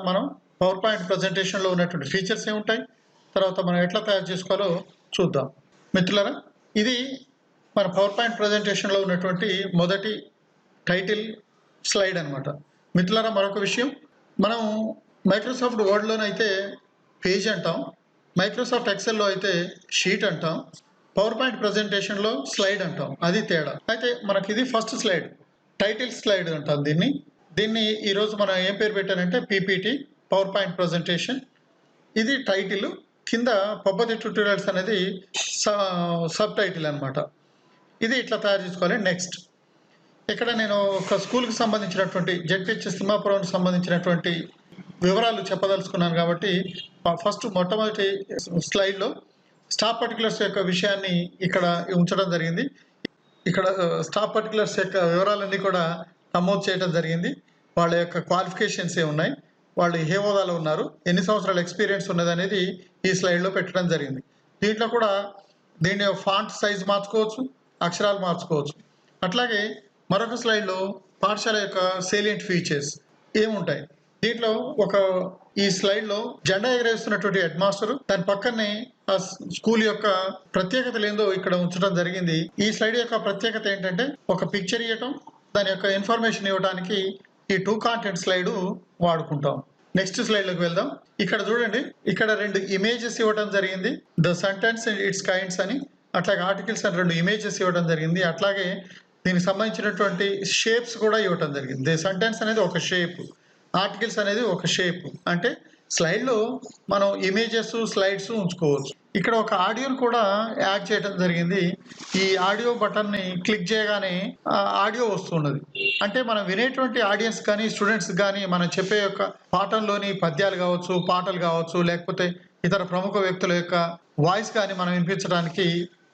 మనం power point ప్రజెంటేషన్లో ఉన్నటువంటి features ఏముంటాయి, తర్వాత మనం ఎట్లా తయారు చేసుకోవాలో చూద్దాం. మిత్రులారా, ఇది మన పవర్ పాయింట్ ప్రజెంటేషన్లో ఉన్నటువంటి మొదటి టైటిల్ స్లైడ్ అనమాట. మిత్రులారా, మరొక విషయం, మనం మైక్రోసాఫ్ట్ వర్డ్లోనైతే పేజ్ అంటాం, మైక్రోసాఫ్ట్ ఎక్సెల్లో అయితే షీట్ అంటాం, పవర్ పాయింట్ ప్రజెంటేషన్లో స్లైడ్ అంటాం. అది తేడా. అయితే మనకి ఇది ఫస్ట్ స్లైడ్, టైటిల్ స్లైడ్ అంటాం దీన్ని ఈరోజు మనం ఏం పేరు పెట్టారంటే పీపీటీ, పవర్ పాయింట్ ప్రజెంటేషన్. ఇది టైటిల్, కింద పబ్బతి ట్యూటోరియల్స్ అనేది సబ్ టైటిల్ అనమాట. ఇది ఇట్లా తయారు చేసుకోవాలి. నెక్స్ట్, ఇక్కడ నేను ఒక స్కూల్కి సంబంధించినటువంటి జెడ్పిహెచ్ఎస్ తిమ్మాపురంకి సంబంధించినటువంటి వివరాలు చెప్పదలుచుకున్నాను కాబట్టి ఫస్ట్ మొట్టమొదటి స్లైడ్లో స్టాఫ్ పర్టికులర్స్ యొక్క విషయాన్ని ఇక్కడ ఉంచడం జరిగింది. ఇక్కడ స్టాఫ్ పర్టికులర్స్ యొక్క వివరాలన్నీ కూడా నమోదు చేయడం జరిగింది. వాళ్ళ యొక్క క్వాలిఫికేషన్స్ ఏమున్నాయి, వాళ్ళు ఏ హోదాలో ఉన్నారు, ఎన్ని సంవత్సరాల ఎక్స్పీరియన్స్ ఉన్నది అనేది ఈ స్లైడ్లో పెట్టడం జరిగింది. దీంట్లో కూడా దీని ఫాంట్ సైజ్ మార్చుకోవచ్చు, అక్షరాలు మార్చుకోవచ్చు. అట్లాగే మరొక స్లైడ్లో పాఠశాల యొక్క సేలియంట్ ఫీచర్స్ ఏముంటాయి. దీంట్లో ఈ స్లైడ్లో జెండా ఎగరేస్తున్నటువంటి హెడ్ మాస్టర్, దాని పక్కనే ఆ స్కూల్ యొక్క ప్రత్యేకతలు ఏందో ఇక్కడ ఉంచడం జరిగింది. ఈ స్లైడ్ యొక్క ప్రత్యేకత ఏంటంటే ఒక పిక్చర్ ఇవ్వటం, దాని యొక్క ఇన్ఫర్మేషన్ ఇవ్వడానికి ఈ 2 కాంటెంట్ స్లైడ్ వాడుకుంటాం. నెక్స్ట్ స్లైడ్లోకి వెళ్దాం. ఇక్కడ చూడండి, ఇక్కడ 2 ఇమేజెస్ ఇవ్వడం జరిగింది, the sentence and it's kinds అని. అట్లాగే ఆర్టికల్స్ అని 2 ఇమేజెస్ ఇవ్వడం జరిగింది. అట్లాగే దీనికి సంబంధించినటువంటి షేప్స్ కూడా ఇవ్వడం జరిగింది. ద సెంటెన్స్ అనేది ఒక షేప్, ఆర్టికల్స్ అనేది ఒక షేప్. అంటే స్లైడ్లో మనం ఇమేజెస్, స్లైడ్స్ ఉంచుకోవచ్చు. ఇక్కడ ఒక ఆడియోని కూడా యాడ్ చేయడం జరిగింది. ఈ ఆడియో బటన్ని క్లిక్ చేయగానే ఆడియో వస్తున్నది. అంటే మనం వినేటువంటి ఆడియన్స్ కానీ స్టూడెంట్స్ కానీ మనం చెప్పే యొక్క పాఠంలోని పద్యాలు కావచ్చు, పాటలు కావచ్చు, లేకపోతే ఇతర ప్రముఖ వ్యక్తుల యొక్క వాయిస్ కానీ మనం వినిపించడానికి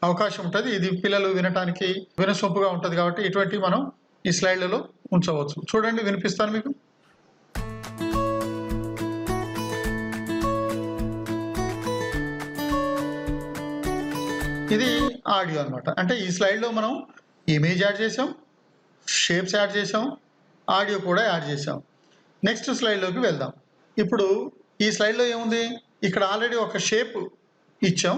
అవకాశం ఉంటుంది. ఇది పిల్లలు వినటానికి వినసొంపుగా ఉంటుంది కాబట్టి ఇటువంటి మనం ఈ స్లైడ్లలో ఉంచవచ్చు. చూడండి, వినిపిస్తాను మీకు. ఇది ఆడియో అనమాట. అంటే ఈ స్లైడ్లో మనం ఇమేజ్ యాడ్ చేసాం, షేప్స్ యాడ్ చేసాం, ఆడియో కూడా యాడ్ చేసాం. నెక్స్ట్ స్లైడ్లోకి వెళ్దాం. ఇప్పుడు ఈ స్లైడ్లో ఏముంది, ఇక్కడ ఆల్రెడీ ఒక షేప్ ఇచ్చాం,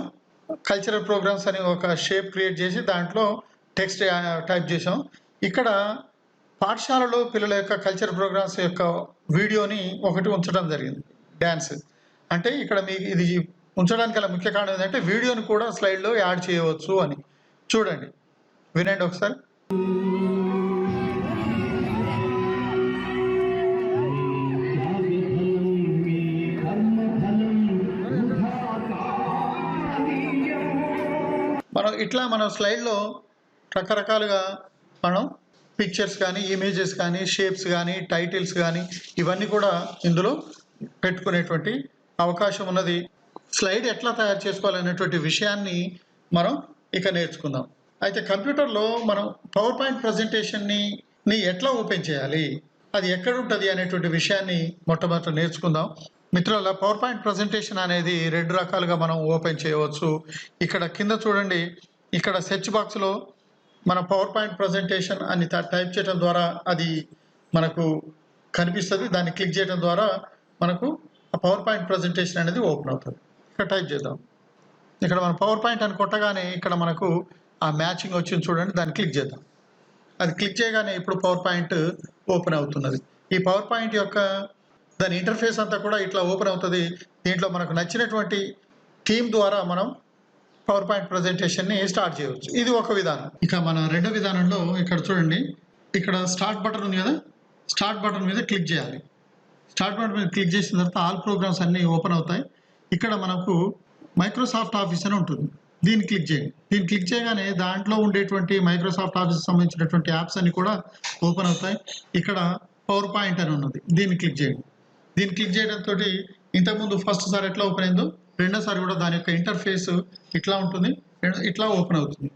కల్చరల్ ప్రోగ్రామ్స్ అని ఒక షేప్ క్రియేట్ చేసి దాంట్లో టెక్స్ట్ టైప్ చేసాం. ఇక్కడ పాఠశాలలో పిల్లల యొక్క కల్చరల్ ప్రోగ్రామ్స్ యొక్క వీడియోని ఒకటి ఉంచడం జరిగింది, డ్యాన్స్. అంటే ఇక్కడ మీకు ఇది ఉంచడానికి గల ముఖ్య కారణం ఏంటంటే వీడియోని కూడా స్లైడ్లో యాడ్ చేయవచ్చు అని. చూడండి, వినండి ఒకసారి. మనం స్లైడ్లో రకరకాలుగా మనం పిక్చర్స్ కానీ, ఇమేజెస్ కానీ, షేప్స్ కానీ, టైటిల్స్ కానీ ఇవన్నీ కూడా ఇందులో పెట్టుకునేటువంటి అవకాశం ఉన్నది. స్లైడ్ ఎట్లా తయారు చేసుకోవాలనేటువంటి విషయాన్ని మనం ఇక నేర్చుకుందాం. అయితే కంప్యూటర్లో మనం పవర్ పాయింట్ ప్రజెంటేషన్ని ఎట్లా ఓపెన్ చేయాలి, అది ఎక్కడ ఉంటుంది అనేటువంటి విషయాన్ని మొట్టమొదట నేర్చుకుందాం. మిత్రుల, పవర్ పాయింట్ ప్రజెంటేషన్ అనేది 2 రకాలుగా మనం ఓపెన్ చేయవచ్చు. ఇక్కడ కింద చూడండి, ఇక్కడ సెర్చ్ బాక్స్లో మన పవర్ పాయింట్ ప్రజెంటేషన్ అని టైప్ చేయడం ద్వారా అది మనకు కనిపిస్తుంది. దాన్ని క్లిక్ చేయడం ద్వారా మనకు ఆ పవర్ పాయింట్ ప్రజెంటేషన్ అనేది ఓపెన్ అవుతుంది. ఇక్కడ టైప్ చేద్దాం. ఇక్కడ మన పవర్ పాయింట్ అని కొట్టగానే ఇక్కడ మనకు ఆ మ్యాచింగ్ వచ్చింది చూడండి, దాన్ని క్లిక్ చేద్దాం. అది క్లిక్ చేయగానే ఇప్పుడు పవర్ పాయింట్ ఓపెన్ అవుతున్నది. ఈ పవర్ పాయింట్ యొక్క దాని ఇంటర్ఫేస్ అంతా కూడా ఇట్లా ఓపెన్ అవుతుంది. దీంట్లో మనకు నచ్చినటువంటి థీమ్ ద్వారా మనం పవర్ పాయింట్ ప్రజెంటేషన్ని స్టార్ట్ చేయవచ్చు. ఇది ఒక విధానం. ఇక మన రెండో విధానంలో ఇక్కడ చూడండి, ఇక్కడ స్టార్ట్ బటన్ ఉంది కదా, స్టార్ట్ బటన్ మీద క్లిక్ చేయాలి. స్టార్ట్ బటన్ మీద క్లిక్ చేసిన తర్వాత ఆల్ ప్రోగ్రామ్స్ అన్నీ ఓపెన్ అవుతాయి. ఇక్కడ మనకు మైక్రోసాఫ్ట్ ఆఫీస్ అని ఉంటుంది, దీన్ని క్లిక్ చేయండి. దీన్ని క్లిక్ చేయగానే దాంట్లో ఉండేటువంటి మైక్రోసాఫ్ట్ ఆఫీస్ సంబంధించినటువంటి యాప్స్ అన్ని కూడా ఓపెన్ అవుతాయి. ఇక్కడ పవర్ పాయింట్ అని ఉన్నది, దీన్ని క్లిక్ చేయండి. దీన్ని క్లిక్ చేయడంతో ఇంతకుముందు ఫస్ట్ సారి ఎట్లా ఓపెన్ అయిందో రెండోసారి కూడా దాని యొక్క ఇంటర్ఫేస్ ఇట్లా ఉంటుంది, ఇట్లా ఓపెన్ అవుతుంది.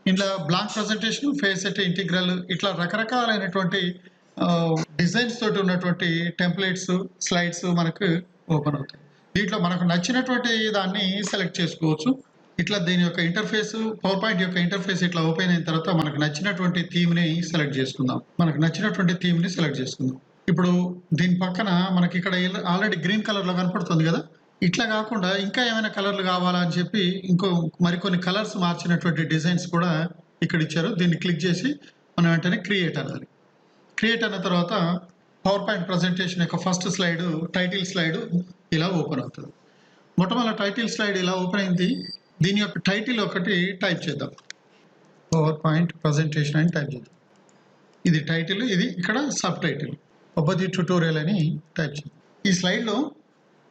ఇంట్లో blank presentation, face set, integral, ఇట్లా రకరకాలైనటువంటి డిజైన్స్ తోటి ఉన్నటువంటి టెంప్లెట్స్, స్లైడ్స్ మనకు ఓపెన్ అవుతాయి. దీంట్లో మనకు నచ్చినటువంటి దాన్ని సెలెక్ట్ చేసుకోవచ్చు. ఇట్లా దీని యొక్క ఇంటర్ఫేస్, పవర్ పాయింట్ యొక్క ఇంటర్ఫేస్ ఇట్లా ఓపెన్ అయిన తర్వాత మనకు నచ్చినటువంటి థీమ్ని సెలెక్ట్ చేసుకుందాం. ఇప్పుడు దీని పక్కన మనకి ఇక్కడ ఆల్రెడీ గ్రీన్ కలర్లో కనపడుతుంది కదా, ఇట్లా కాకుండా ఇంకా ఏమైనా కలర్లు కావాలా అని చెప్పి మరికొన్ని కలర్స్ మార్చినటువంటి డిజైన్స్ కూడా ఇక్కడ ఇచ్చారు. దీన్ని క్లిక్ చేసి మనం వెంటనే క్రియేట్ అనాలి. క్రియేట్ అన్న తర్వాత పవర్ పాయింట్ ప్రజెంటేషన్ యొక్క ఫస్ట్ స్లైడ్, టైటిల్ స్లైడ్ ఇలా ఓపెన్ అవుతుంది. మొట్టమొదటి టైటిల్ స్లైడ్ ఇలా ఓపెన్ అయింది. దీని యొక్క టైటిల్ ఒకటి టైప్ చేద్దాం. పవర్ పాయింట్ ప్రజెంటేషన్ అని టైప్ చేద్దాం. ఇది టైటిల్, ఇది ఇక్కడ సబ్ టైటిల్ పద్ధతి ట్యుటోరియల్ అని టైప్ చేద్దాం. ఈ స్లైడ్లో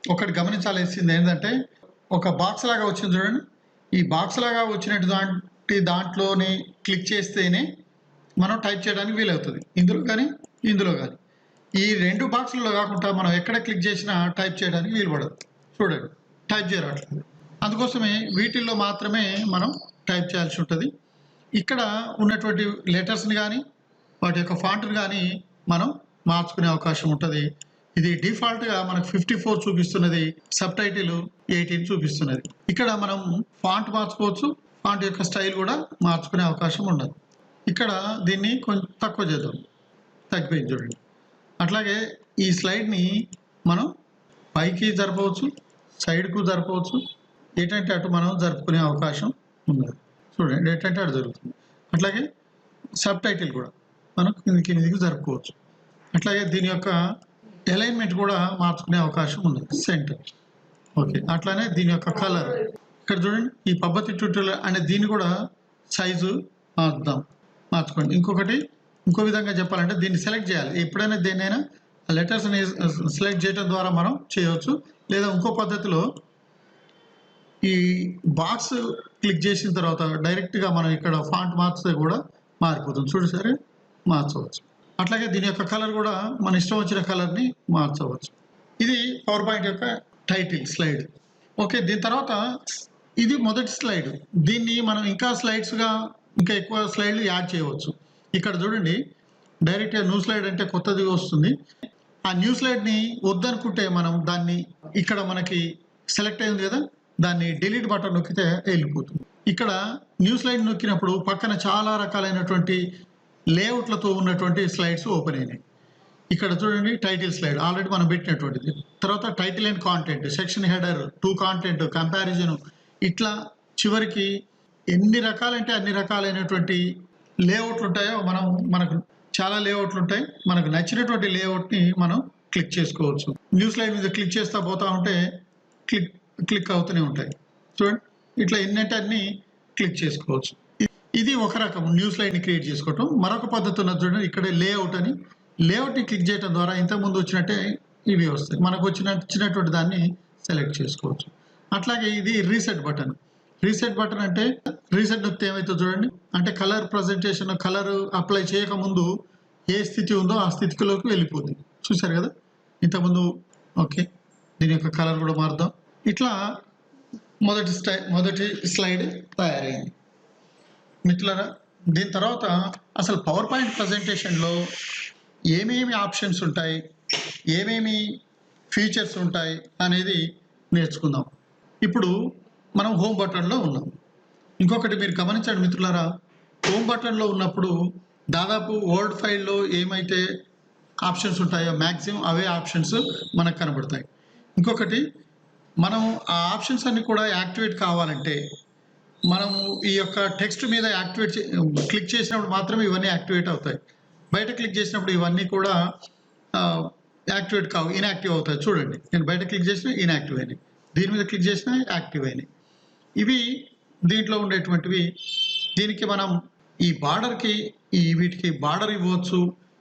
ఒకటి గమనించాల్సింది ఏంటంటే, ఒక బాక్స్ లాగా వచ్చింది చూడండి. ఈ బాక్స్ లాగా వచ్చినటువంటి దాంట్లోనే క్లిక్ చేస్తేనే మనం టైప్ చేయడానికి వీలవుతుంది, ఇందులో కానీ ఇందులో కానీ. ఈ రెండు బాక్సుల్లో కాకుండా మనం ఎక్కడ క్లిక్ చేసినా టైప్ చేయడానికి వీలు పడదు. చూడండి, టైప్ చేయరాట్లేదు. అందుకోసమే వీటిల్లో మాత్రమే మనం టైప్ చేయాల్సి ఉంటుంది. ఇక్కడ ఉన్నటువంటి లెటర్స్ని కానీ వాటి యొక్క ఫాంట్ని కానీ మనం మార్చుకునే అవకాశం ఉంటుంది. ఇది డిఫాల్ట్గా మనకు 54 చూపిస్తున్నది, సబ్ టైటిల్ 18 చూపిస్తున్నది. ఇక్కడ మనం ఫాంట్ మార్చుకోవచ్చు, ఫాంట్ యొక్క స్టైల్ కూడా మార్చుకునే అవకాశం ఉండదు. ఇక్కడ దీన్ని కొంచెం తక్కువ చేద్దాం, తగ్గిపోయింది చూడండి. అట్లాగే ఈ స్లైడ్ని మనం పైకి జరపవచ్చు, సైడ్కు జరపవచ్చు, ఏంటంటే అటు మనం జరుపుకునే అవకాశం ఉన్నది. చూడండి, ఏంటంటే అటు జరుగుతుంది. అట్లాగే సబ్ టైటిల్ కూడా మనం కిందికి జరుపుకోవచ్చు. అట్లాగే దీని యొక్క అలైన్మెంట్ కూడా మార్చుకునే అవకాశం ఉంది, సెంటర్. ఓకే, అట్లానే దీని యొక్క కలర్ ఇక్కడ చూడండి. ఈ పద్ధతి ట్యూటోరియల్ అనే దీన్ని కూడా సైజు మార్చుకోండి. ఇంకో విధంగా చెప్పాలంటే దీన్ని సెలెక్ట్ చేయాలి. ఎప్పుడైనా దేన్నైనా లెటర్స్ని సెలెక్ట్ చేయడం ద్వారా మనం చేయవచ్చు. లేదా ఇంకో పద్ధతిలో ఈ బాక్స్ క్లిక్ చేసిన తర్వాత డైరెక్ట్గా మనం ఇక్కడ ఫాంట్ మార్చితే కూడా మారిపోతుంది. చూడు సరే, మార్చవచ్చు. అట్లాగే దీని యొక్క కలర్ కూడా మన ఇష్టం వచ్చిన కలర్ని మార్చవచ్చు. ఇది పవర్ పాయింట్ యొక్క టైటిల్ స్లైడ్. ఓకే, దీని తర్వాత ఇది మొదటి స్లైడ్. దీన్ని మనం ఇంకా ఎక్కువ స్లైడ్లు యాడ్ చేయవచ్చు. ఇక్కడ చూడండి, డైరెక్ట్గా న్యూ స్లైడ్ అంటే కొత్తది వస్తుంది. ఆ న్యూ స్లైడ్ని వద్దనుకుంటే మనం దాన్ని ఇక్కడ మనకి సెలెక్ట్ అయింది కదా, దాన్ని డిలీట్ బటన్ నొక్కితే వెళ్ళిపోతుంది. ఇక్కడ న్యూ స్లైడ్ నొక్కినప్పుడు పక్కన చాలా రకాలైనటువంటి లేఅవుట్లతో ఉన్నటువంటి స్లైడ్స్ ఓపెన్ అయినాయి. ఇక్కడ చూడండి, టైటిల్ స్లైడ్ ఆల్రెడీ మనం పెట్టినటువంటిది. తర్వాత title and content, section header, to content, comparison, ఇట్లా చివరికి ఎన్ని రకాలంటే అన్ని రకాలైనటువంటి లేఅవుట్లు ఉంటాయో మనకు చాలా లేఅవుట్లు ఉంటాయి. మనకు నచ్చినటువంటి లేఅవుట్ని మనం క్లిక్ చేసుకోవచ్చు. న్యూ స్లైడ్ మీద క్లిక్ చేస్తూ పోతా ఉంటే క్లిక్ అవుతూనే ఉంటాయి. చూడండి, ఇట్లా ఎన్నంటే అన్ని క్లిక్ చేసుకోవచ్చు. ఇది ఒక రకం న్యూ స్లైడ్ని క్రియేట్ చేసుకోవటం. మరొక పద్ధతి ఉన్నది చూడండి, ఇక్కడే లేఅవుట్ అని. లేఅవుట్ని క్లిక్ చేయడం ద్వారా ఇంతకుముందు వచ్చినట్టే ఇవి వస్తాయి. మనకు వచ్చినటువంటి దాన్ని సెలెక్ట్ చేసుకోవచ్చు. అట్లాగే ఇది రీసెట్ బటన్. రీసెట్ బటన్ అంటే రీసెట్ నొక్కితే ఏమైతే చూడండి, అంటే కలర్ ప్రజెంటేషన్, కలర్ అప్లై చేయకముందు ఏ స్థితి ఉందో ఆ స్థితిలోకి వెళ్ళిపోతుంది. చూసారు కదా ఇంతకుముందు. ఓకే, దీని యొక్క కలర్ కూడా మారుద్దాం. ఇట్లా మొదటి స్లైడ్ తయారైంది. మిత్రులారా, దీని తర్వాత అసలు పవర్ పాయింట్ ప్రజెంటేషన్లో ఏమేమి ఆప్షన్స్ ఉంటాయి, ఏమేమి ఫీచర్స్ ఉంటాయి అనేది నేర్చుకుందాం. ఇప్పుడు మనం హోమ్ బటన్లో ఉన్నాం. ఇంకొకటి మీరు గమనించండి మిత్రులారా, హోమ్ బటన్లో ఉన్నప్పుడు దాదాపు వర్డ్ ఫైల్లో ఏమైతే ఆప్షన్స్ ఉంటాయో మ్యాక్సిమం అవే ఆప్షన్స్ మనకు కనబడతాయి. ఇంకొకటి, మనం ఆ ఆప్షన్స్ అన్ని కూడా యాక్టివేట్ కావాలంటే మనము ఈ యొక్క టెక్స్ట్ మీద క్లిక్ చేసినప్పుడు మాత్రమే ఇవన్నీ యాక్టివేట్ అవుతాయి. బయట క్లిక్ చేసినప్పుడు ఇవన్నీ కూడా యాక్టివేట్ కావు, ఇన్యాక్టివ్ అవుతాయి. చూడండి, నేను బయట క్లిక్ చేసినా ఇన్యాక్టివ్ అయినాయి, దీని మీద క్లిక్ చేసినా యాక్టివ్ అయినాయి. ఇవి దీంట్లో ఉండేటువంటివి. దీనికి మనం ఈ బార్డర్కి వీటికి బార్డర్ ఇవ్వచ్చు.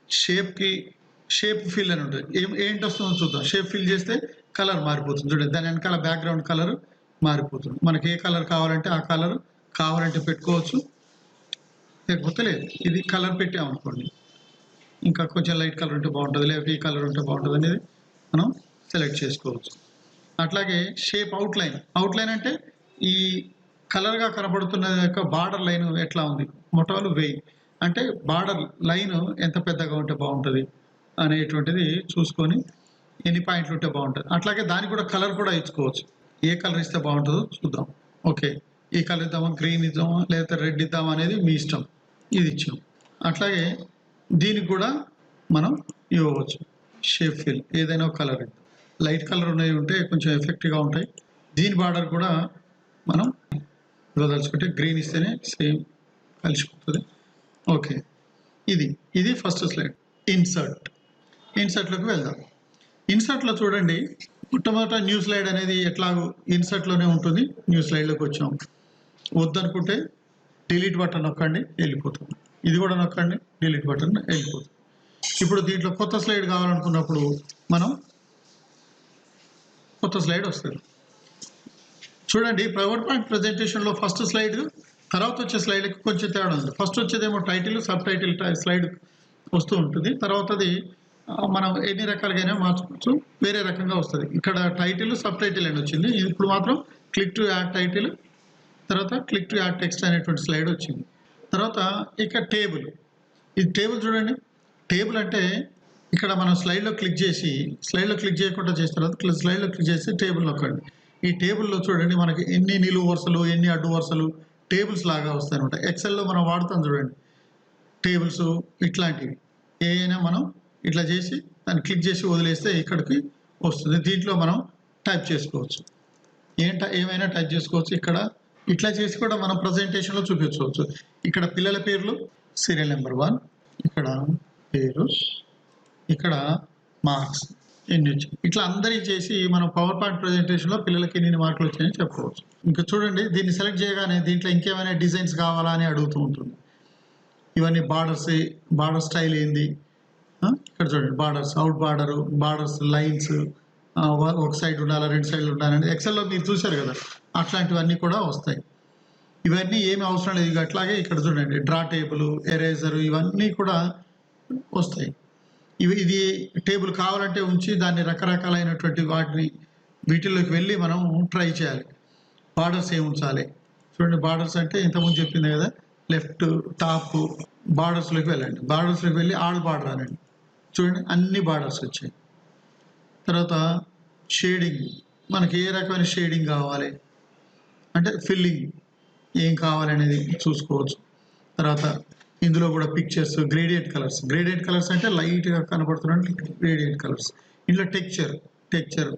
షేప్ ఫిల్ అని ఉంటుంది. ఏంటి వస్తుందో చూద్దాం. షేప్ ఫిల్ చేస్తే కలర్ మారిపోతుంది. చూడండి, దాని వెనకాల బ్యాక్గ్రౌండ్ కలర్ మారిపోతుంది. మనకి ఏ కలర్ కావాలంటే ఆ కలర్ కావాలంటే పెట్టుకోవచ్చు, లేకపోతే లేదు. ఇది కలర్ పెట్టామనుకోండి, ఇంకా కొంచెం లైట్ కలర్ ఉంటే బాగుంటుంది, లేకపోతే ఈ కలర్ ఉంటే బాగుంటుంది అనేది మనం సెలెక్ట్ చేసుకోవచ్చు. అట్లాగే షేప్ అవుట్లైన్ అంటే ఈ కలర్గా కనబడుతున్న యొక్క బార్డర్ లైన్ ఎట్లా ఉంది, మొటాలు వేయి అంటే బార్డర్ లైన్ ఎంత పెద్దగా ఉంటే బాగుంటుంది అనేటువంటిది చూసుకొని ఎన్ని పాయింట్లు ఉంటే బాగుంటుంది. అట్లాగే దానికి కూడా కలర్ కూడా ఇచ్చుకోవచ్చు. ఏ కలర్ ఇస్తే బాగుంటుందో చూద్దాం. ఓకే, ఈ కలర్ ఇద్దామా, గ్రీన్ ఇద్దామా, లేకపోతే రెడ్ ఇద్దామా అనేది మీ ఇష్టం. ఇది ఇచ్చాం. అట్లాగే దీనికి కూడా మనం ఇవ్వవచ్చు. షేప్ ఫిల్ ఏదైనా ఒక కలర్, లైట్ కలర్ ఉన్నవి ఉంటే కొంచెం ఎఫెక్టివ్గా ఉంటాయి. దీని బార్డర్ కూడా మనం ఇవ్వదలుచుకుంటే గ్రీన్ ఇస్తేనే సేమ్ కలిసిపోతుంది. ఓకే, ఇది ఫస్ట్ స్లైడ్. ఇన్సర్ట్లోకి వెళ్దాం. ఇన్సర్ట్లో చూడండి, మొట్టమొదట న్యూ స్లైడ్ అనేది ఎట్లాగో ఇన్సర్ట్లోనే ఉంటుంది. న్యూ స్లైడ్లోకి వచ్చాం. వద్దనుకుంటే డిలీట్ బటన్ నొక్కండి, వెళ్ళిపోతుంది. ఇది కూడా నొక్కండి, డిలీట్ బటన్ వెళ్ళిపోతుంది. ఇప్పుడు దీంట్లో కొత్త స్లైడ్ కావాలనుకున్నప్పుడు మనం కొత్త స్లైడ్ వస్తుంది. చూడండి, పవర్ పాయింట్ ప్రజెంటేషన్లో ఫస్ట్ స్లైడ్ తర్వాత వచ్చే స్లైడ్కి కొంచెం తేడా ఉంది. ఫస్ట్ వచ్చేదేమో టైటిల్, సబ్ టైటిల్ స్లైడ్ వస్తూ ఉంటుంది. తర్వాతది మనం ఎన్ని రకాలుగా మార్చుకోవచ్చు, వేరే రకంగా వస్తుంది. ఇక్కడ టైటిల్, సబ్ టైటిల్ అని వచ్చింది. ఇప్పుడు మాత్రం క్లిక్ టు యాడ్ టైటిల్, తర్వాత క్లిక్ టు యాడ్ టెక్స్ట్ అనేటువంటి స్లైడ్ వచ్చింది. తర్వాత ఇక టేబుల్. ఇది టేబుల్ చూడండి. టేబుల్ అంటే ఇక్కడ మనం స్లైడ్లో క్లిక్ చేయకుండా చేసిన తర్వాత స్లైడ్లో క్లిక్ చేసి టేబుల్ నొక్కండి. ఈ టేబుల్లో చూడండి మనకి ఎన్ని నిలువు వరుసలు, ఎన్ని అడ్డు వరుసలు టేబుల్స్ లాగా వస్తాయి అనమాట. ఎక్సెల్లో మనం వాడుతాం చూడండి టేబుల్స్ ఇట్లాంటివి. ఏమైనా మనం ఇట్లా చేసి దాన్ని క్లిక్ చేసి వదిలేస్తే ఇక్కడికి వస్తుంది. దీంట్లో మనం టైప్ చేసుకోవచ్చు, ఏమైనా టైప్ చేసుకోవచ్చు. ఇక్కడ ఇట్లా చేసి కూడా మనం ప్రజెంటేషన్లో చూపించవచ్చు. ఇక్కడ పిల్లల పేర్లు, సీరియల్ నెంబర్ 1, ఇక్కడ పేరు, ఇక్కడ మార్క్స్ ఎన్ని వచ్చాయి, ఇట్లా అందరికీ చేసి మనం పవర్ పాయింట్ ప్రజెంటేషన్లో పిల్లలకి ఎన్ని మార్కులు వచ్చాయని చెప్పవచ్చు. ఇంకా చూడండి, దీన్ని సెలెక్ట్ చేయగానే దీంట్లో ఇంకేమైనా డిజైన్స్ కావాలా అని అడుగుతూ ఉంటుంది. ఇవన్నీ బార్డర్ స్టైల్ ఏంది, ఇక్కడ చూడండి బార్డర్స్, అవుట్ బార్డర్స్, లైన్స్, ఒక సైడ్ ఉండాలా, 2 సైడ్లు ఉండాలని ఎక్సెల్లో మీరు చూశారు కదా, అట్లాంటివన్నీ కూడా వస్తాయి. ఇవన్నీ ఏమి అవసరం లేదు. ఇక అట్లాగే ఇక్కడ చూడండి డ్రా టేబుల్, ఎరేజర్, ఇవన్నీ కూడా వస్తాయి. ఇది టేబుల్ కావాలంటే ఉంచి దాన్ని రకరకాలైనటువంటి వీటిల్లోకి వెళ్ళి మనం ట్రై చేయాలి. బార్డర్స్ ఏమి ఉంచాలి చూడండి. బార్డర్స్ అంటే ఇంతకుముందు చెప్పింది కదా, లెఫ్ట్ టాప్ బార్డర్స్లోకి వెళ్ళండి. బార్డర్స్లోకి వెళ్ళి ఆల్ బార్డర్ అనండి. చూడండి అన్ని బార్డర్స్ వచ్చాయి. తర్వాత షేడింగ్, మనకి ఏ రకమైన షేడింగ్ కావాలి అంటే ఫిల్లింగ్ ఏం కావాలనేది చూసుకోవచ్చు. తర్వాత ఇందులో కూడా పిక్చర్స్, గ్రేడియంట్ కలర్స్ అంటే లైట్గా కనపడుతున్నట్టు గ్రేడియంట్ కలర్స్. ఇందులో టెక్చర్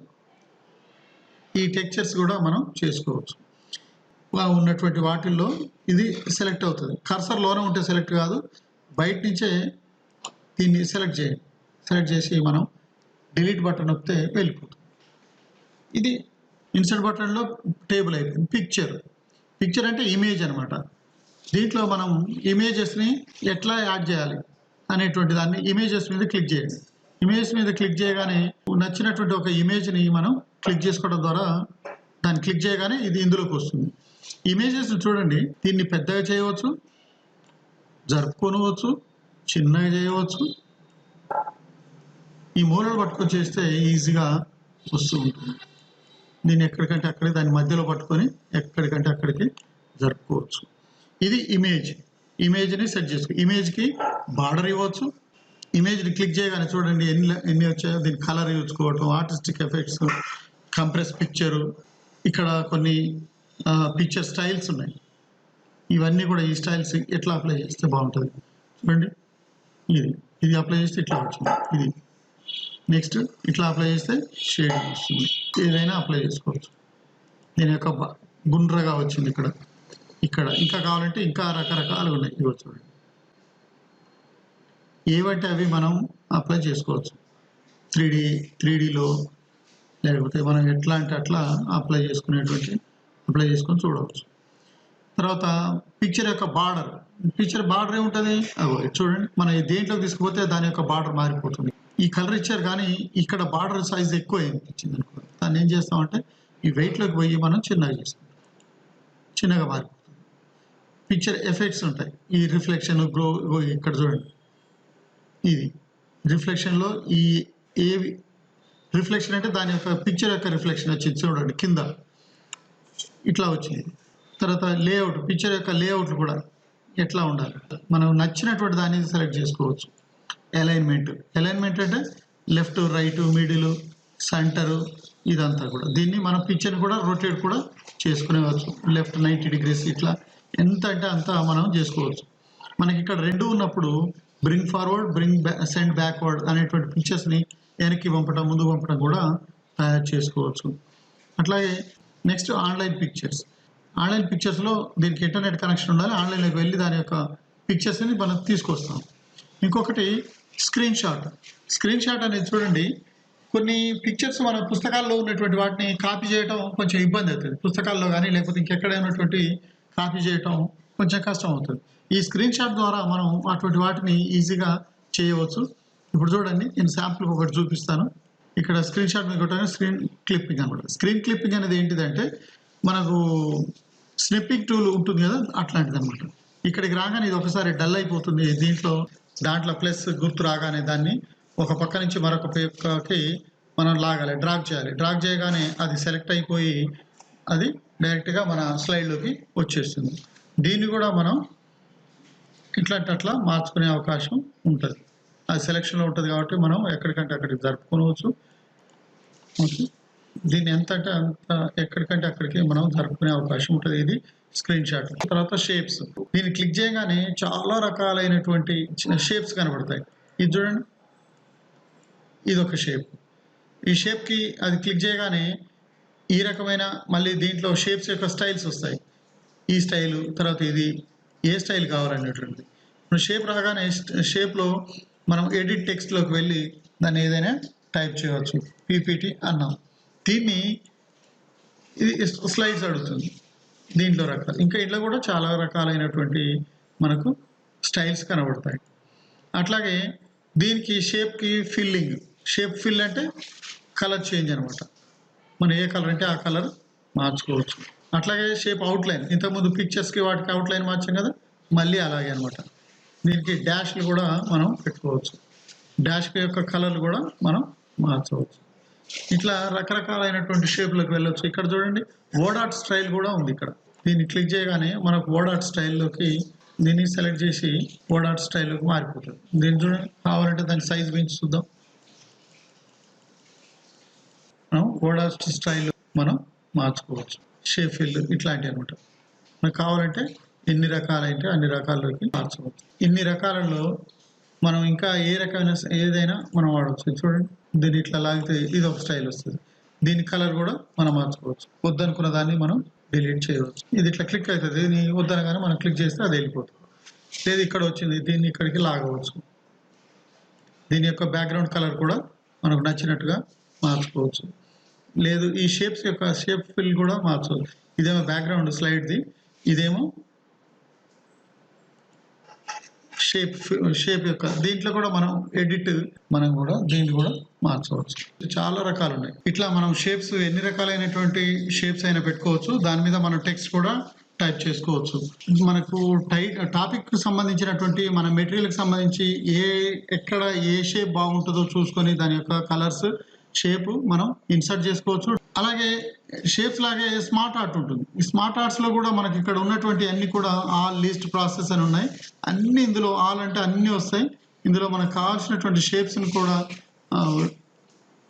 ఈ టెక్చర్స్ కూడా మనం చేసుకోవచ్చు. ఉన్నటువంటి వాటిల్లో ఇది సెలెక్ట్ అవుతుంది. కర్సర్లోనే ఉంటే సెలెక్ట్ కాదు, బయట నుంచే దీన్ని సెలెక్ట్ చేసి మనం డిలీట్ బటన్ నొక్కితే వెళ్ళిపోతుంది. ఇది ఇన్సర్ట్ బటన్లో టేబుల్ అయిపోయింది. పిక్చర్ అంటే ఇమేజ్ అనమాట. దీంట్లో మనం ఇమేజెస్ని ఎట్లా యాడ్ చేయాలి అనేటువంటి దాన్ని ఇమేజెస్ మీద క్లిక్ చేయండి. ఇమేజ్ మీద క్లిక్ చేయగానే నచ్చినటువంటి ఒక ఇమేజ్ని మనం క్లిక్ చేసుకోవడం ద్వారా దాన్ని క్లిక్ చేయగానే ఇది ఇందులోకి వస్తుంది. ఇమేజెస్ చూడండి, దీన్ని పెద్దగా చేయవచ్చు, జరుపుకోవచ్చు, చిన్నగా చేయవచ్చు. ఈ మూలలు పట్టుకొని చేస్తే ఈజీగా వస్తూ ఉంటుంది. దీన్ని ఎక్కడికంటే అక్కడికి, దాని మధ్యలో పట్టుకొని ఎక్కడికంటే అక్కడికి జరుపుకోవచ్చు. ఇది ఇమేజ్ని సెట్ చేసుకో. ఇమేజ్కి బార్డర్ ఇవ్వచ్చు. ఇమేజ్ని క్లిక్ చేయగానే చూడండి ఎన్ని వచ్చాయో. దీని కలర్ ఇచ్చుకోవటం, ఆర్టిస్టిక్ ఎఫెక్ట్స్, కంప్రెస్ పిక్చరు, ఇక్కడ కొన్ని పిక్చర్ స్టైల్స్ ఉన్నాయి. ఇవన్నీ కూడా ఈ స్టైల్స్ ఎట్లా అప్లై చేస్తే బాగుంటుంది చూడండి. ఇది అప్లై చేస్తే ఇట్లా వచ్చింది. ఇది నెక్స్ట్ ఇట్లా అప్లై చేస్తే షేడింగ్ వస్తుంది. ఏదైనా అప్లై చేసుకోవచ్చు. దీని యొక్క గుండ్రగా వచ్చింది ఇక్కడ ఇంకా కావాలంటే ఇంకా రకరకాలు ఉన్నాయి. ఇవి చూడండి, ఏవంటే అవి మనం అప్లై చేసుకోవచ్చు. 3Dలో లేకపోతే మనం ఎట్లా అంటే అట్లా అప్లై చేసుకొని చూడవచ్చు. తర్వాత పిక్చర్ యొక్క బార్డర్ ఏముంటుంది చూడండి. మనం దేంట్లోకి తీసుకుపోతే దాని యొక్క బార్డర్ మారిపోతుంది. ఈ కలర్ ఇచ్చారు కానీ ఇక్కడ బార్డర్ సైజ్ ఎక్కువ అనిపించింది అనుకో, దాన్ని ఏం చేస్తామంటే ఈ వెయిట్లోకి పోయి మనం చిన్నగా మారిపోతుంది. పిక్చర్ ఎఫెక్ట్స్ ఉంటాయి. ఈ రిఫ్లెక్షన్, గ్లో, ఇక్కడ చూడండి. ఇది రిఫ్లెక్షన్లో రిఫ్లెక్షన్ అంటే దాని యొక్క పిక్చర్ యొక్క రిఫ్లెక్షన్ వచ్చింది చూడండి, కింద ఇట్లా వచ్చింది. తర్వాత లేఅవుట్, పిక్చర్ యొక్క లేఅవుట్లు కూడా ఎట్లా ఉండాలి, మనం నచ్చినటువంటి దాన్ని సెలెక్ట్ చేసుకోవచ్చు. అలైన్మెంట్ అంటే లెఫ్ట్, రైట్, మిడిల్, సెంటరు, ఇదంతా కూడా. దీన్ని మన పిక్చర్ని కూడా రొటేట్ కూడా చేసుకునేవచ్చు. లెఫ్ట్ 90 degrees ఇట్లా ఎంత అంటే అంత మనం చేసుకోవచ్చు. మనకి ఇక్కడ 2 ఉన్నప్పుడు బ్రింగ్ ఫార్వర్డ్, సెండ్ బ్యాక్వర్డ్ అనేటువంటి పిక్చర్స్ని వెనక్కి పంపడం ముందు పంపడం కూడా తయారు చేసుకోవచ్చు. అట్లాగే నెక్స్ట్ ఆన్లైన్ పిక్చర్స్లో దీనికి ఇంటర్నెట్ కనెక్షన్ ఉండాలి. ఆన్లైన్లోకి వెళ్ళి దాని యొక్క పిక్చర్స్ని మనం తీసుకొస్తాం. ఇంకొకటి స్క్రీన్ షాట్ అనేది చూడండి, కొన్ని పిక్చర్స్ మన పుస్తకాల్లో ఉన్నటువంటి వాటిని కాపీ చేయడం కొంచెం ఇబ్బంది అవుతుంది. పుస్తకాల్లో కానీ లేకపోతే ఇంకెక్కడైనా ఉన్నటువంటి కాపీ చేయటం కొంచెం కష్టం అవుతుంది. ఈ స్క్రీన్ షాట్ ద్వారా మనం అటువంటి వాటిని ఈజీగా చేయవచ్చు. ఇప్పుడు చూడండి, నేను శాంపుల్ ఒకటి చూపిస్తాను. ఇక్కడ స్క్రీన్ షాట్ మీద స్క్రీన్ క్లిప్పింగ్ అనమాట. స్క్రీన్ క్లిప్పింగ్ అనేది ఏంటిదంటే మనకు స్నిప్పింగ్ టూల్ ఉంటుంది కదా, అట్లాంటిది అనమాట. ఇక్కడికి రాగానే ఇది ఒకసారి డల్ అయిపోతుంది. దాంట్లో ప్లస్ గుర్తు రాగానే దాన్ని ఒక పక్క నుంచి మరొక పక్కకి మనం లాగాలి, డ్రాగ్ చేయాలి. డ్రాగ్ చేయగానే అది సెలెక్ట్ అయిపోయి అది డైరెక్ట్గా మన స్లైడ్లోకి వచ్చేస్తుంది. దీన్ని కూడా మనం అట్లా మార్చుకునే అవకాశం ఉంటుంది. అది సెలెక్షన్లో ఉంటుంది కాబట్టి మనం ఎక్కడికంటే అక్కడికి జరుపుకోవచ్చు. ఓకే, దీన్ని ఎంత అంటే అంత ఎక్కడికంటే అక్కడికి మనం జరుపుకునే అవకాశం ఉంటుంది. ఇది స్క్రీన్ షాట్. తర్వాత షేప్స్, దీన్ని క్లిక్ చేయగానే చాలా రకాలైనటువంటి షేప్స్ కనబడతాయి. ఇది చూడండి, ఇది ఒక షేప్. ఈ షేప్కి అది క్లిక్ చేయగానే ఈ రకమైన మళ్ళీ దీంట్లో షేప్స్ యొక్క స్టైల్స్ వస్తాయి. ఈ స్టైలు, తర్వాత ఇది ఏ స్టైల్ కావాలనేటువంటిది. ఇప్పుడు షేప్ రాగానే షేప్లో మనం ఎడిట్ టెక్స్ట్లోకి వెళ్ళి దాన్ని ఏదైనా టైప్ చేయవచ్చు. పీపీటీ అన్నాం. దీన్ని ఇది స్లైడ్స్ అడుగుతుంది. దీంట్లో రకాలు ఇంకా ఇంట్లో కూడా చాలా రకాలైనటువంటి మనకు స్టైల్స్ కనబడతాయి. అట్లాగే దీనికి షేప్కి షేప్ ఫిల్ అంటే కలర్ చేంజ్ అనమాట. మనం ఏ కలర్ అంటే ఆ కలర్ మార్చుకోవచ్చు. అట్లాగే షేప్ అవుట్లైన్, ఇంతకుముందు పిక్చర్స్కి వాటికి అవుట్లైన్ మార్చాం కదా, మళ్ళీ అలాగే అనమాట. దీనికి డాష్లు కూడా మనం పెట్టుకోవచ్చు. డాష్ యొక్క కలర్లు కూడా మనం మార్చవచ్చు. ఇట్లా రకరకాలైనటువంటి షేప్లోకి వెళ్ళొచ్చు. ఇక్కడ చూడండి, ఓడాట్ స్టైల్ కూడా ఉంది. ఇక్కడ దీన్ని క్లిక్ చేయగానే మనకు ఓడాట్ స్టైల్లోకి దీన్ని సెలెక్ట్ చేసి ఓడాట్ స్టైల్లోకి మారిపోతుంది. దీన్ని చూడండి, కావాలంటే దాని సైజ్ పెంచి చూద్దాం. మనం ఓడాట్ స్టైల్ మనం మార్చుకోవచ్చు. షేప్ ఫిల్ ఇట్లాంటివి అనమాట. మనకు కావాలంటే ఎన్ని రకాలైతే అన్ని రకాల్లోకి మార్చవచ్చు. ఇన్ని రకాలలో మనం ఇంకా ఏ రకమైన ఏదైనా మనం వాడవచ్చు. చూడండి, దీన్ని ఇట్లా లాగితే ఇది ఒక స్టైల్ వస్తుంది. దీని కలర్ కూడా మనం మార్చుకోవచ్చు. వద్దనుకున్న దాన్ని మనం డిలీట్ చేయవచ్చు. ఇది ఇట్లా క్లిక్ అవుతుంది. దీన్ని వద్దనగానే మనం క్లిక్ చేస్తే అది వెళ్ళిపోతుంది. లేదు ఇక్కడ వచ్చింది, దీన్ని ఇక్కడికి లాగవచ్చు. దీని యొక్క బ్యాక్గ్రౌండ్ కలర్ కూడా మనకు నచ్చినట్టుగా మార్చుకోవచ్చు. లేదు ఈ షేప్స్ యొక్క షేప్ ఫిల్ కూడా మార్చవచ్చు. ఇదేమో బ్యాక్గ్రౌండ్ స్లైడ్ది, ఇదేమో షేప్ యొక్క దీంట్లో కూడా మనం కూడా దీన్ని కూడా మార్చవచ్చు. చాలా రకాలు ఉన్నాయి. ఇట్లా మనం షేప్స్ ఎన్ని రకాలైనటువంటి షేప్స్ అయినా పెట్టుకోవచ్చు. దాని మీద మనం టెక్స్ట్ కూడా టైప్ చేసుకోవచ్చు. మనకు టాపిక్ సంబంధించినటువంటి మన మెటీరియల్కి సంబంధించి ఎక్కడ ఏ షేప్ బాగుంటుందో చూసుకొని దాని యొక్క కలర్స్ షేప్ మనం ఇన్సర్ట్ చేసుకోవచ్చు. అలాగే షేప్స్ లాగే స్మార్ట్ ఆర్ట్ ఉంటుంది. ఈ స్మార్ట్ ఆర్ట్స్లో కూడా మనకి ఇక్కడ ఉన్నటువంటి అన్ని కూడా ఆల్ లిస్ట్ ప్రాసెస్ అని ఉన్నాయి. అన్ని ఇందులో ఆల్ అంటే అన్నీ వస్తాయి. ఇందులో మనకు కావాల్సినటువంటి షేప్స్ని కూడా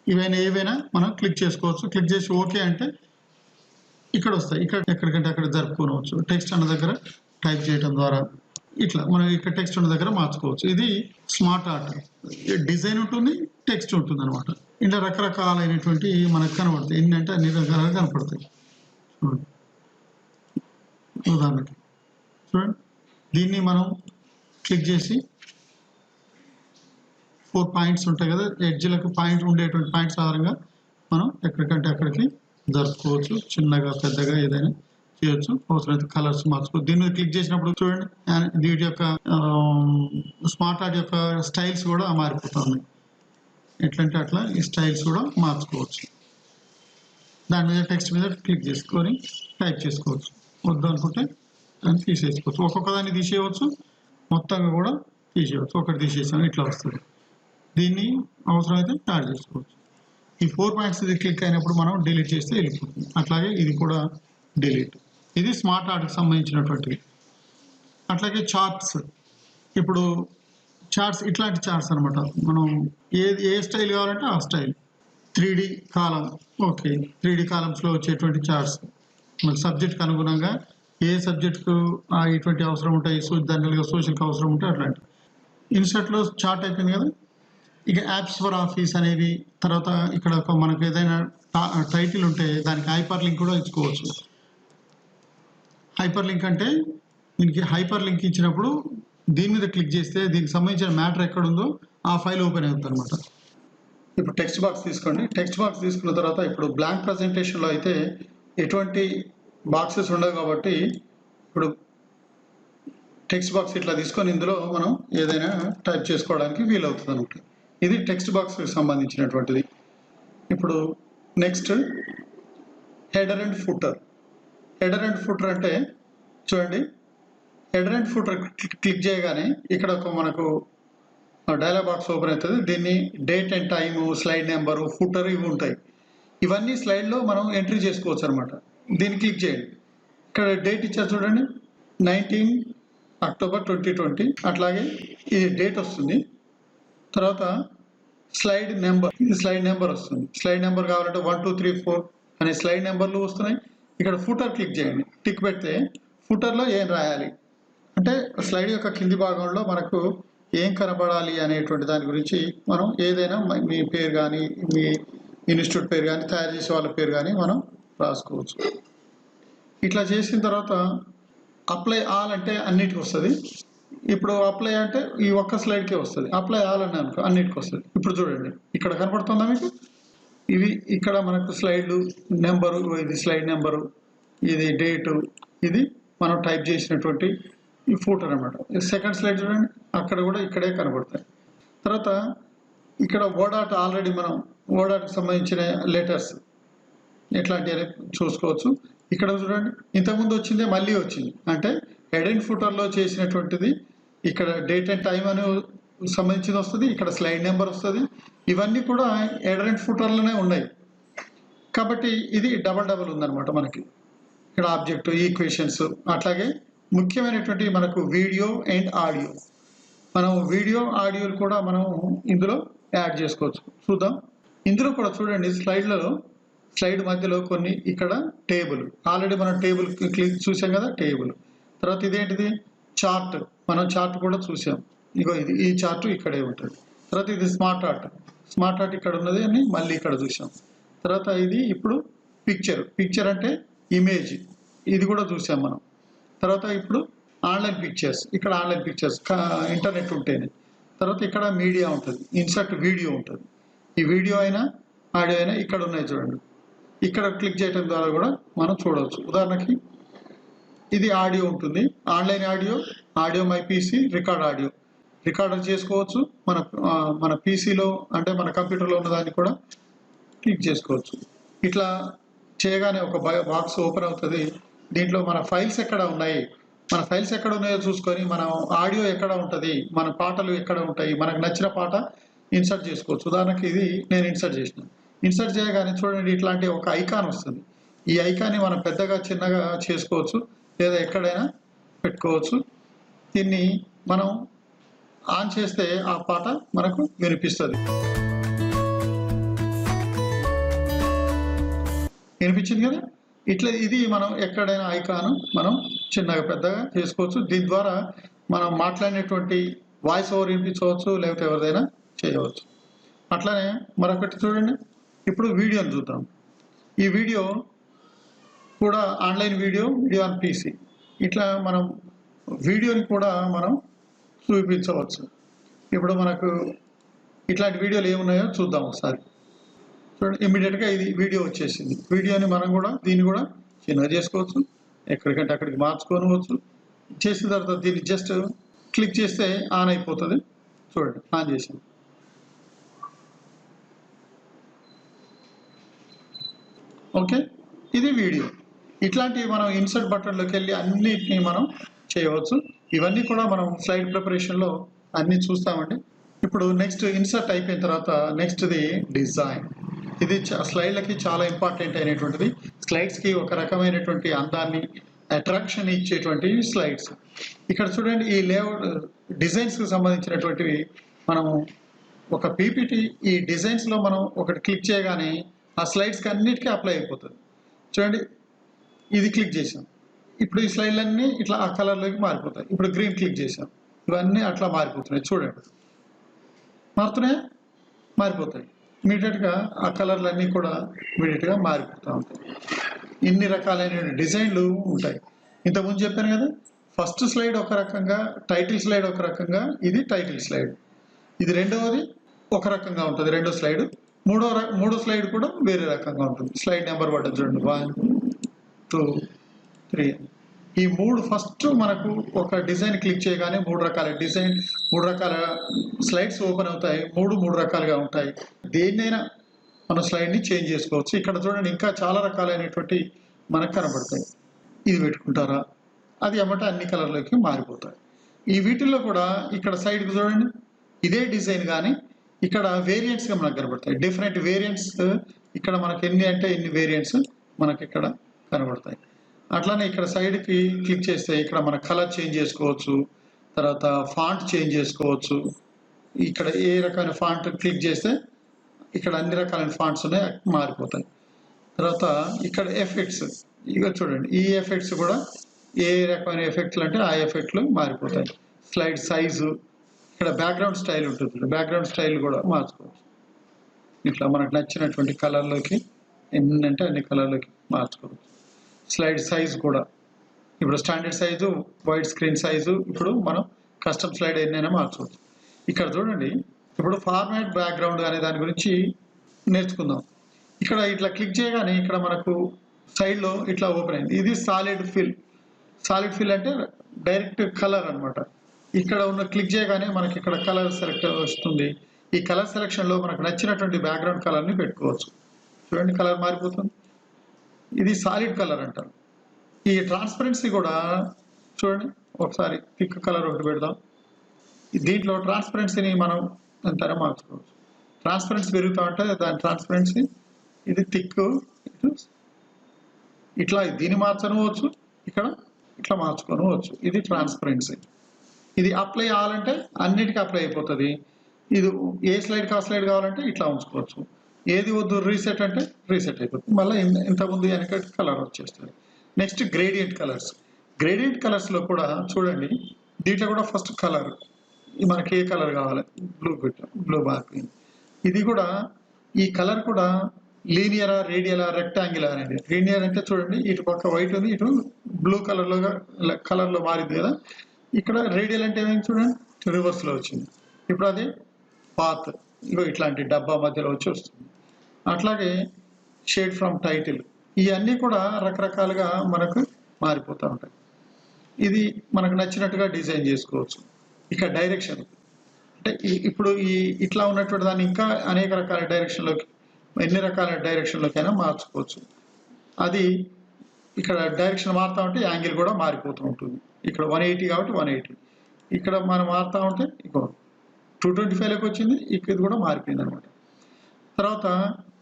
ఏవైనా మనం క్లిక్ చేసుకోవచ్చు. క్లిక్ చేసి ఓకే అంటే ఇక్కడ వస్తాయి. ఇక్కడ ఎక్కడికంటే అక్కడ జరుపుకోవచ్చు. టెక్స్ట్ అన్న దగ్గర టైప్ చేయడం ద్వారా ఇట్లా మనం ఇక్కడ టెక్స్ట్ ఉన్న దగ్గర మార్చుకోవచ్చు. ఇది స్మార్ట్ ఆర్ట్. డిజైన్ ఉంటుంది, టెక్స్ట్ ఉంటుంది అనమాట. ఇలా రకరకాలైనటువంటి మనకు కనబడతాయి. ఏంటంటే అన్ని రకాలుగా కనపడతాయి. చూడండి, ఉదాహరణకి చూడండి, దీన్ని మనం క్లిక్ చేసి 4 పాయింట్స్ ఉంటాయి కదా, ఎడ్జ్లకు పాయింట్ ఉండేటువంటి పాయింట్స్ ఆధారంగా మనం ఎక్కడికంటే అక్కడికి జరుపుకోవచ్చు. చిన్నగా పెద్దగా ఏదైనా చేయొచ్చు. అవసరమైతే కలర్స్ మార్చుకోవచ్చు. దీన్ని క్లిక్ చేసినప్పుడు చూడండి, వీటి యొక్క స్మార్ట్ ఆర్ట్ యొక్క స్టైల్స్ కూడా మారిపోతున్నాయి. ఎట్లంటే అట్లా ఈ స్టైల్స్ కూడా మార్చుకోవచ్చు. దాని మీద టెక్స్ట్ మీద క్లిక్ చేసుకొని టైప్ చేసుకోవచ్చు. వద్దు అనుకుంటే దాన్ని తీసేసుకోవచ్చు. ఒక్కొక్క దాన్ని తీసేయవచ్చు, మొత్తంగా కూడా తీసేయవచ్చు. ఒకటి తీసేసాను ఇట్లా వస్తుంది. దీన్ని అవసరమైతే యాడ్ చేసుకోవచ్చు. ఈ 4 పాయింట్స్ క్లిక్ అయినప్పుడు మనం డిలీట్ చేస్తే వెళ్ళిపోతుంది. అట్లాగే ఇది కూడా డిలీట్. ఇది స్మార్ట్ ఆర్ట్కి సంబంధించినటువంటివి. అట్లాగే చార్ట్స్. ఇప్పుడు చార్ట్స్ ఇట్లాంటి చార్ట్స్ అనమాట. మనం ఏ స్టైల్ కావాలంటే ఆ స్టైల్. 3D కాలం, ఓకే, 3D కాలమ్స్లో వచ్చేటువంటి చార్ట్స్ మన సబ్జెక్ట్కి అనుగుణంగా ఏ సబ్జెక్టుకు ఇటువంటి అవసరం ఉంటాయి, జనరల్గా సోషల్కి అవసరం ఉంటాయి. అట్లాంటి ఇన్సర్ట్లో చార్ట్ అయిపోయింది కదా. ఇక యాప్స్ ఫర్ ఆఫీస్ అనేవి, తర్వాత ఇక్కడ ఒక మనకు ఏదైనా టైటిల్ ఉంటే దానికి హైపర్ లింక్ కూడా ఇచ్చుకోవచ్చు. హైపర్ లింక్ అంటే దీనికి హైపర్ లింక్ ఇచ్చినప్పుడు దీని మీద క్లిక్ చేస్తే దీనికి సంబంధించిన మ్యాటర్ ఎక్కడుందో ఆ ఫైల్ ఓపెన్ అవుతుంది అనమాట. ఇప్పుడు టెక్స్ట్ బాక్స్ తీసుకోండి. టెక్స్ట్ బాక్స్ తీసుకున్న తర్వాత ఇప్పుడు బ్లాంక్ ప్రజెంటేషన్లో అయితే ఎటువంటి బాక్సెస్ ఉండవు కాబట్టి ఇప్పుడు టెక్స్ట్ బాక్స్ ఇట్లా తీసుకొని ఇందులో మనం ఏదైనా టైప్ చేసుకోవడానికి వీలవుతుంది అనమాట. ఇది టెక్స్ట్ బాక్స్కి సంబంధించినటువంటిది. ఇప్పుడు next header and footer. Header and footer అంటే చూడండి, హెడర్ అండ్ ఫుటర్ క్లిక్ చేయగానే ఇక్కడ ఒక మనకు డైలాగ్ బాక్స్ ఓపెన్ అవుతుంది. దీన్ని date and time, slide number, footer ఇవి ఉంటాయి. ఇవన్నీ స్లైడ్లో మనం ఎంట్రీ చేసుకోవచ్చు అనమాట. దీన్ని క్లిక్ చేయండి. ఇక్కడ డేట్ ఇచ్చారు చూడండి, 19 అక్టోబర్ 2020. అట్లాగే ఇది డేట్ వస్తుంది. తర్వాత స్లైడ్ నెంబర్, ఇది స్లైడ్ నెంబర్ వస్తుంది. స్లైడ్ నెంబర్ కావాలంటే 1 2 3 4 అనే స్లైడ్ నెంబర్లు వస్తున్నాయి. ఇక్కడ ఫుటర్ క్లిక్ చేయండి. టిక్ పెడితే ఫుటర్లో ఏం రాయాలి అంటే స్లైడ్ యొక్క కింది భాగంలో మనకు ఏం కనబడాలి అనేటువంటి దాని గురించి మనం ఏదైనా మీ పేరు కానీ, మీ ఇన్స్టిట్యూట్ పేరు కానీ, తయారు చేసే వాళ్ళ పేరు కానీ మనం రాసుకోవచ్చు. ఇట్లా చేసిన తర్వాత అప్లై ఆల్ అంటే అన్నిటికి వస్తుంది. ఇప్పుడు అప్లై అంటే ఈ ఒక్క స్లైడ్కే వస్తుంది. అప్లై ఆల్ అని అనుకో అన్నిటికి వస్తుంది. ఇప్పుడు చూడండి, ఇక్కడ కనపడుతుందా మీకు? ఇవి ఇక్కడ మనకు స్లైడ్లు నెంబరు, ఇది స్లైడ్ నెంబరు, ఇది డేటు, ఇది మనం టైప్ చేసినటువంటి ఈ ఫోటో అనమాట. సెకండ్ స్లైడ్ చూడండి, అక్కడ కూడా ఇక్కడే కనబడతాయి. తర్వాత ఇక్కడ ఓడాట్ ఆల్రెడీ మనం ఓడాట్కి సంబంధించిన లెటర్స్ ఎట్లాంటివి చూసుకోవచ్చు. ఇక్కడ చూడండి, ఇంతకుముందు వచ్చిందే మళ్ళీ వచ్చింది. అంటే హెడ్ అండ్ ఫుటర్లో చేసినటువంటిది ఇక్కడ డేట్ అండ్ టైం అని సంబంధించింది వస్తుంది, ఇక్కడ స్లైడ్ నెంబర్ వస్తుంది. ఇవన్నీ కూడా హెడ్ అండ్ ఫుటర్లోనే ఉన్నాయి కాబట్టి ఇది డబల్ ఉందన్నమాట. మనకి ఇక్కడ ఆబ్జెక్ట్, ఈక్వేషన్స్, అట్లాగే ముఖ్యమైనటువంటి మనకు వీడియో అండ్ ఆడియో. మనం వీడియో ఆడియోలు కూడా మనం ఇందులో యాడ్ చేసుకోవచ్చు. చూద్దాం. ఇందులో కూడా చూడండి, స్లైడ్ మధ్యలో కొన్ని ఇక్కడ టేబుల్, ఆల్రెడీ మనం టేబుల్ క్లిక్ చూసాం కదా, టేబుల్. తర్వాత ఇదేంటిది చార్ట్, మనం చార్ట్ కూడా చూసాం. ఇగో ఇది ఈ చార్ట్ ఇక్కడే ఉంటుంది. తర్వాత ఇది స్మార్ట్ ఆర్ట్ ఇక్కడ ఉన్నది అని మళ్ళీ ఇక్కడ చూసాం. తర్వాత ఇది ఇప్పుడు పిక్చర్ అంటే ఇమేజ్, ఇది కూడా చూసాం మనం. తర్వాత ఇప్పుడు ఆన్లైన్ పిక్చర్స్, ఇక్కడ ఆన్లైన్ పిక్చర్స్ ఇంటర్నెట్ ఉంటేనే. తర్వాత ఇక్కడ మీడియా ఉంటుంది, ఇన్సర్ట్ వీడియో ఉంటుంది. ఈ వీడియో అయినా ఆడియో అయినా ఇక్కడ ఉన్నాయి చూడండి. ఇక్కడ క్లిక్ చేయడం ద్వారా కూడా మనం చూడవచ్చు. ఉదాహరణకి ఇది ఆడియో ఉంటుంది, online audio my PC, recorder చేసుకోవచ్చు. మన పీసీలో అంటే మన కంప్యూటర్లో ఉన్న దాన్ని కూడా క్లిక్ చేసుకోవచ్చు. ఇట్లా చేయగానే ఒక బాక్స్ ఓపెన్ అవుతుంది. దీంట్లో మన ఫైల్స్ ఎక్కడ ఉన్నాయో చూసుకొని మనం ఆడియో ఎక్కడ ఉంటుంది, మన పాటలు ఎక్కడ ఉంటాయి, మనకు నచ్చిన పాట ఇన్సర్ట్ చేసుకోవచ్చు. ఉదాహరణకి ఇది నేను ఇన్సర్ట్ చేయగానే చూడండి, ఇట్లాంటి ఒక ఐకాన్ వస్తుంది. ఈ ఐకాన్ని మనం పెద్దగా చిన్నగా చేసుకోవచ్చు, లేదా ఎక్కడైనా పెట్టుకోవచ్చు. దీన్ని మనం ఆన్ చేస్తే ఆ పాట మనకు వినిపిస్తుంది. వినిపించింది కదా. ఇట్లా ఇది మనం ఎక్కడైనా ఐకాన్ మనం చిన్నగా పెద్దగా చేసుకోవచ్చు. దీని ద్వారా మనం మాట్లాడినటువంటి వాయిస్ ఓవర్ వినిపించవచ్చు, లేకపోతే ఎవరిదైనా చేయవచ్చు. అట్లానే మరొకటి చూడండి, ఇప్పుడు వీడియోని చూద్దాం. ఈ వీడియో కూడా ఆన్లైన్ వీడియో ఆన్ పీసీ. ఇట్లా మనం వీడియోని కూడా మనం చూపించవచ్చు. ఇప్పుడు మనకు ఇట్లాంటి వీడియోలు ఏమున్నాయో చూద్దాం ఒకసారి. చూడండి, ఇమ్మీడియట్గా ఇది వీడియో వచ్చేసింది. వీడియోని మనం కూడా దీన్ని కూడా చిన్నగా చేసుకోవచ్చు, ఎక్కడికంటే అక్కడికి మార్చుకోవచ్చు. చేసిన తర్వాత దీన్ని జస్ట్ క్లిక్ చేస్తే ఆన్ అయిపోతుంది. చూడండి, ఆన్ చేసాం. ఓకే, ఇది వీడియో. ఇట్లాంటివి మనం ఇన్సర్ట్ బటన్లోకి వెళ్ళి అన్నిటినీ మనం చేయవచ్చు. ఇవన్నీ కూడా మనం స్లైడ్ ప్రిపరేషన్లో అన్నీ చూస్తామండి. ఇప్పుడు నెక్స్ట్ ఇన్సర్ట్ అయిపోయిన తర్వాత నెక్స్ట్ది డిజైన్. ఇది స్లైడ్లకి చాలా ఇంపార్టెంట్ అయినటువంటిది. స్లైడ్స్కి ఒక రకమైనటువంటి అందాన్ని, అట్రాక్షన్ ఇచ్చేటువంటి స్లైడ్స్. ఇక్కడ చూడండి, ఈ లేఅవుట్ డిజైన్స్కి సంబంధించినటువంటివి మనము ఒక పీపీటీ, ఈ డిజైన్స్లో మనం ఒకటి క్లిక్ చేయగానే ఆ స్లైడ్స్కి అన్నిటికీ అప్లై అయిపోతుంది. చూడండి, ఇది క్లిక్ చేసాం, ఇప్పుడు ఈ స్లైడ్లన్నీ ఇట్లా ఆ కలర్లోకి మారిపోతాయి. ఇప్పుడు గ్రీన్ క్లిక్ చేసాం, ఇవన్నీ అట్లా మారిపోతున్నాయి. చూడండి, మారుతున్నాయా? మారిపోతాయి. ఇమీడియట్గా ఆ కలర్లన్నీ కూడా ఇమీడియట్గా మారిపోతూ ఉంటాయి. ఇన్ని రకాలైన డిజైన్లు ఉంటాయి. ఇంతకుముందు చెప్పాను కదా, ఫస్ట్ స్లైడ్ ఒక రకంగా, టైటిల్ స్లైడ్ ఒక రకంగా, ఇది టైటిల్ స్లైడ్. ఇది రెండవది ఒక రకంగా ఉంటుంది, రెండో స్లైడ్. మూడో స్లైడ్ కూడా వేరే రకంగా ఉంటుంది. స్లైడ్ నెంబర్ పడ్డది చూడండి, 1 2 3. ఈ ఫస్ట్ మనకు ఒక డిజైన్ క్లిక్ చేయగానే మూడు రకాల స్లైడ్స్ ఓపెన్ అవుతాయి. మూడు రకాలుగా ఉంటాయి. దేన్నైనా మన స్లైడ్ని చేంజ్ చేసుకోవచ్చు. ఇక్కడ చూడండి, ఇంకా చాలా రకాలైనటువంటి మనకు కనబడతాయి. ఇది పెట్టుకుంటారా, అది అన్నమాట అన్ని కలర్లోకి మారిపోతాయి. ఈ వీటిల్లో కూడా ఇక్కడ సైడ్కి చూడండి, ఇదే డిజైన్ కానీ ఇక్కడ వేరియంట్స్గా మనకు కనబడతాయి. డిఫరెంట్ వేరియంట్స్ ఇక్కడ మనకి ఎన్ని అంటే ఎన్ని వేరియంట్స్ మనకి ఇక్కడ కనబడతాయి. అట్లానే ఇక్కడ సైడ్కి క్లిక్ చేస్తే ఇక్కడ మన కలర్ చేంజ్ చేసుకోవచ్చు, తర్వాత ఫాంట్ చేంజ్ చేసుకోవచ్చు. ఇక్కడ ఏ రకమైన ఫాంట్ క్లిక్ చేస్తే ఇక్కడ అన్ని రకాలైన ఫాంట్స్ ఉన్నాయి, మారిపోతాయి. తర్వాత ఇక్కడ ఎఫెక్ట్స్, ఇక చూడండి, ఈ ఎఫెక్ట్స్ కూడా ఏ రకమైన ఎఫెక్ట్లు అంటే ఆ ఎఫెక్ట్లు మారిపోతాయి. స్లైడ్ సైజు, ఇక్కడ బ్యాక్గ్రౌండ్ స్టైల్ ఉంటుంది, బ్యాక్గ్రౌండ్ స్టైల్ కూడా మార్చుకోవచ్చు. ఇట్లా మనకు నచ్చినటువంటి కలర్లోకి ఎన్నంటే అన్ని కలర్లోకి మార్చుకోవచ్చు. స్లైడ్ సైజు కూడా ఇప్పుడు standard size, wide screen size, ఇప్పుడు మనం కస్టమ్ స్లైడ్ ఎన్నైనా మార్చుకోవచ్చు. ఇక్కడ చూడండి, ఇప్పుడు ఫార్మాట్ బ్యాక్గ్రౌండ్ అనే దాని గురించి నేర్చుకుందాం. ఇక్కడ ఇట్లా క్లిక్ చేయగానే ఇక్కడ మనకు సైడ్లో ఇట్లా ఓపెన్ అయింది. ఇది సాలిడ్ ఫిల్. సాలిడ్ ఫిల్ అంటే డైరెక్ట్ కలర్ అనమాట. ఇక్కడ ఉన్న క్లిక్ చేయగానే మనకి ఇక్కడ కలర్ సెలెక్ట్ వస్తుంది. ఈ కలర్ సెలెక్షన్లో మనకు నచ్చినటువంటి బ్యాక్గ్రౌండ్ కలర్ని పెట్టుకోవచ్చు. చూడండి, కలర్ మారిపోతుంది. ఇది సాలిడ్ కలర్ అంటారు. ఈ ట్రాన్స్పరెన్సీ కూడా చూడండి, ఒకసారి థిక్ కలర్ ఒకటి పెడదాం. దీంట్లో ట్రాన్స్పరెన్సీని మనం ఎంతైనా మార్చుకోవచ్చు. ట్రాన్స్పరెన్సీ పెరుగుతూ ఉంటే దాని ట్రాన్స్పరెన్సీ ఇది థిక్, ఇట్లా దీన్ని మార్చనువచ్చు, ఇక్కడ ఇట్లా మార్చుకోవచ్చు. ఇది ట్రాన్స్పరెన్సీ. ఇది అప్లై అవ్వాలంటే అన్నిటికీ అప్లై అయిపోతుంది. ఇది ఏ స్లైడ్కి ఆ స్లైడ్ కావాలంటే ఇట్లా ఉంచుకోవచ్చు. ఏది వద్దు రీసెట్ అంటే రీసెట్ అయిపోతుంది. మళ్ళీ ఇంతకుముందు వెనక కలర్ వచ్చేస్తుంది. Next gradient colours. గ్రేడియంట్ కలర్స్లో కూడా చూడండి, దీంట్లో కూడా ఫస్ట్ కలర్ మనకి ఏ కలర్ కావాలి, బ్లూ పెట్టాం, బ్లూ మార్కింగ్. ఇది కూడా ఈ కలర్ కూడా లీనియరా, రేడియలా, రెక్టాంగిల్ అనేది. లీనియర్ అంటే చూడండి, ఇటు పక్క వైట్ ఉంది, ఇటు బ్లూ కలర్లో మారింది కదా. ఇక్కడ రేడియల్ అంటే ఏమైంది చూడండి, రివర్స్లో వచ్చింది. ఇప్పుడు అది పాత్, ఇగో ఇట్లాంటి డబ్బా మధ్యలో వచ్చి వస్తుంది. అట్లాగే షేడ్ ఫ్రమ్ టైటిల్, ఇవన్నీ కూడా రకరకాలుగా మనకు మారిపోతూ ఉంటాయి. ఇది మనకు నచ్చినట్టుగా డిజైన్ చేసుకోవచ్చు. ఇక డైరెక్షన్ అంటే ఇప్పుడు ఇట్లా ఉన్నటువంటి దాన్ని ఇంకా అనేక రకాల డైరెక్షన్లోకి, ఎన్ని రకాల డైరెక్షన్లోకైనా మార్చుకోవచ్చు. అది ఇక్కడ డైరెక్షన్ మారుతూ ఉంటే యాంగిల్ కూడా మారిపోతూ ఉంటుంది. ఇక్కడ 180 కాబట్టి 180, ఇక్కడ మనం మారుతూ ఉంటే ఇంకో 225లోకి వచ్చింది, ఇక్కడ ఇది కూడా మారిపోయింది అనమాట. తర్వాత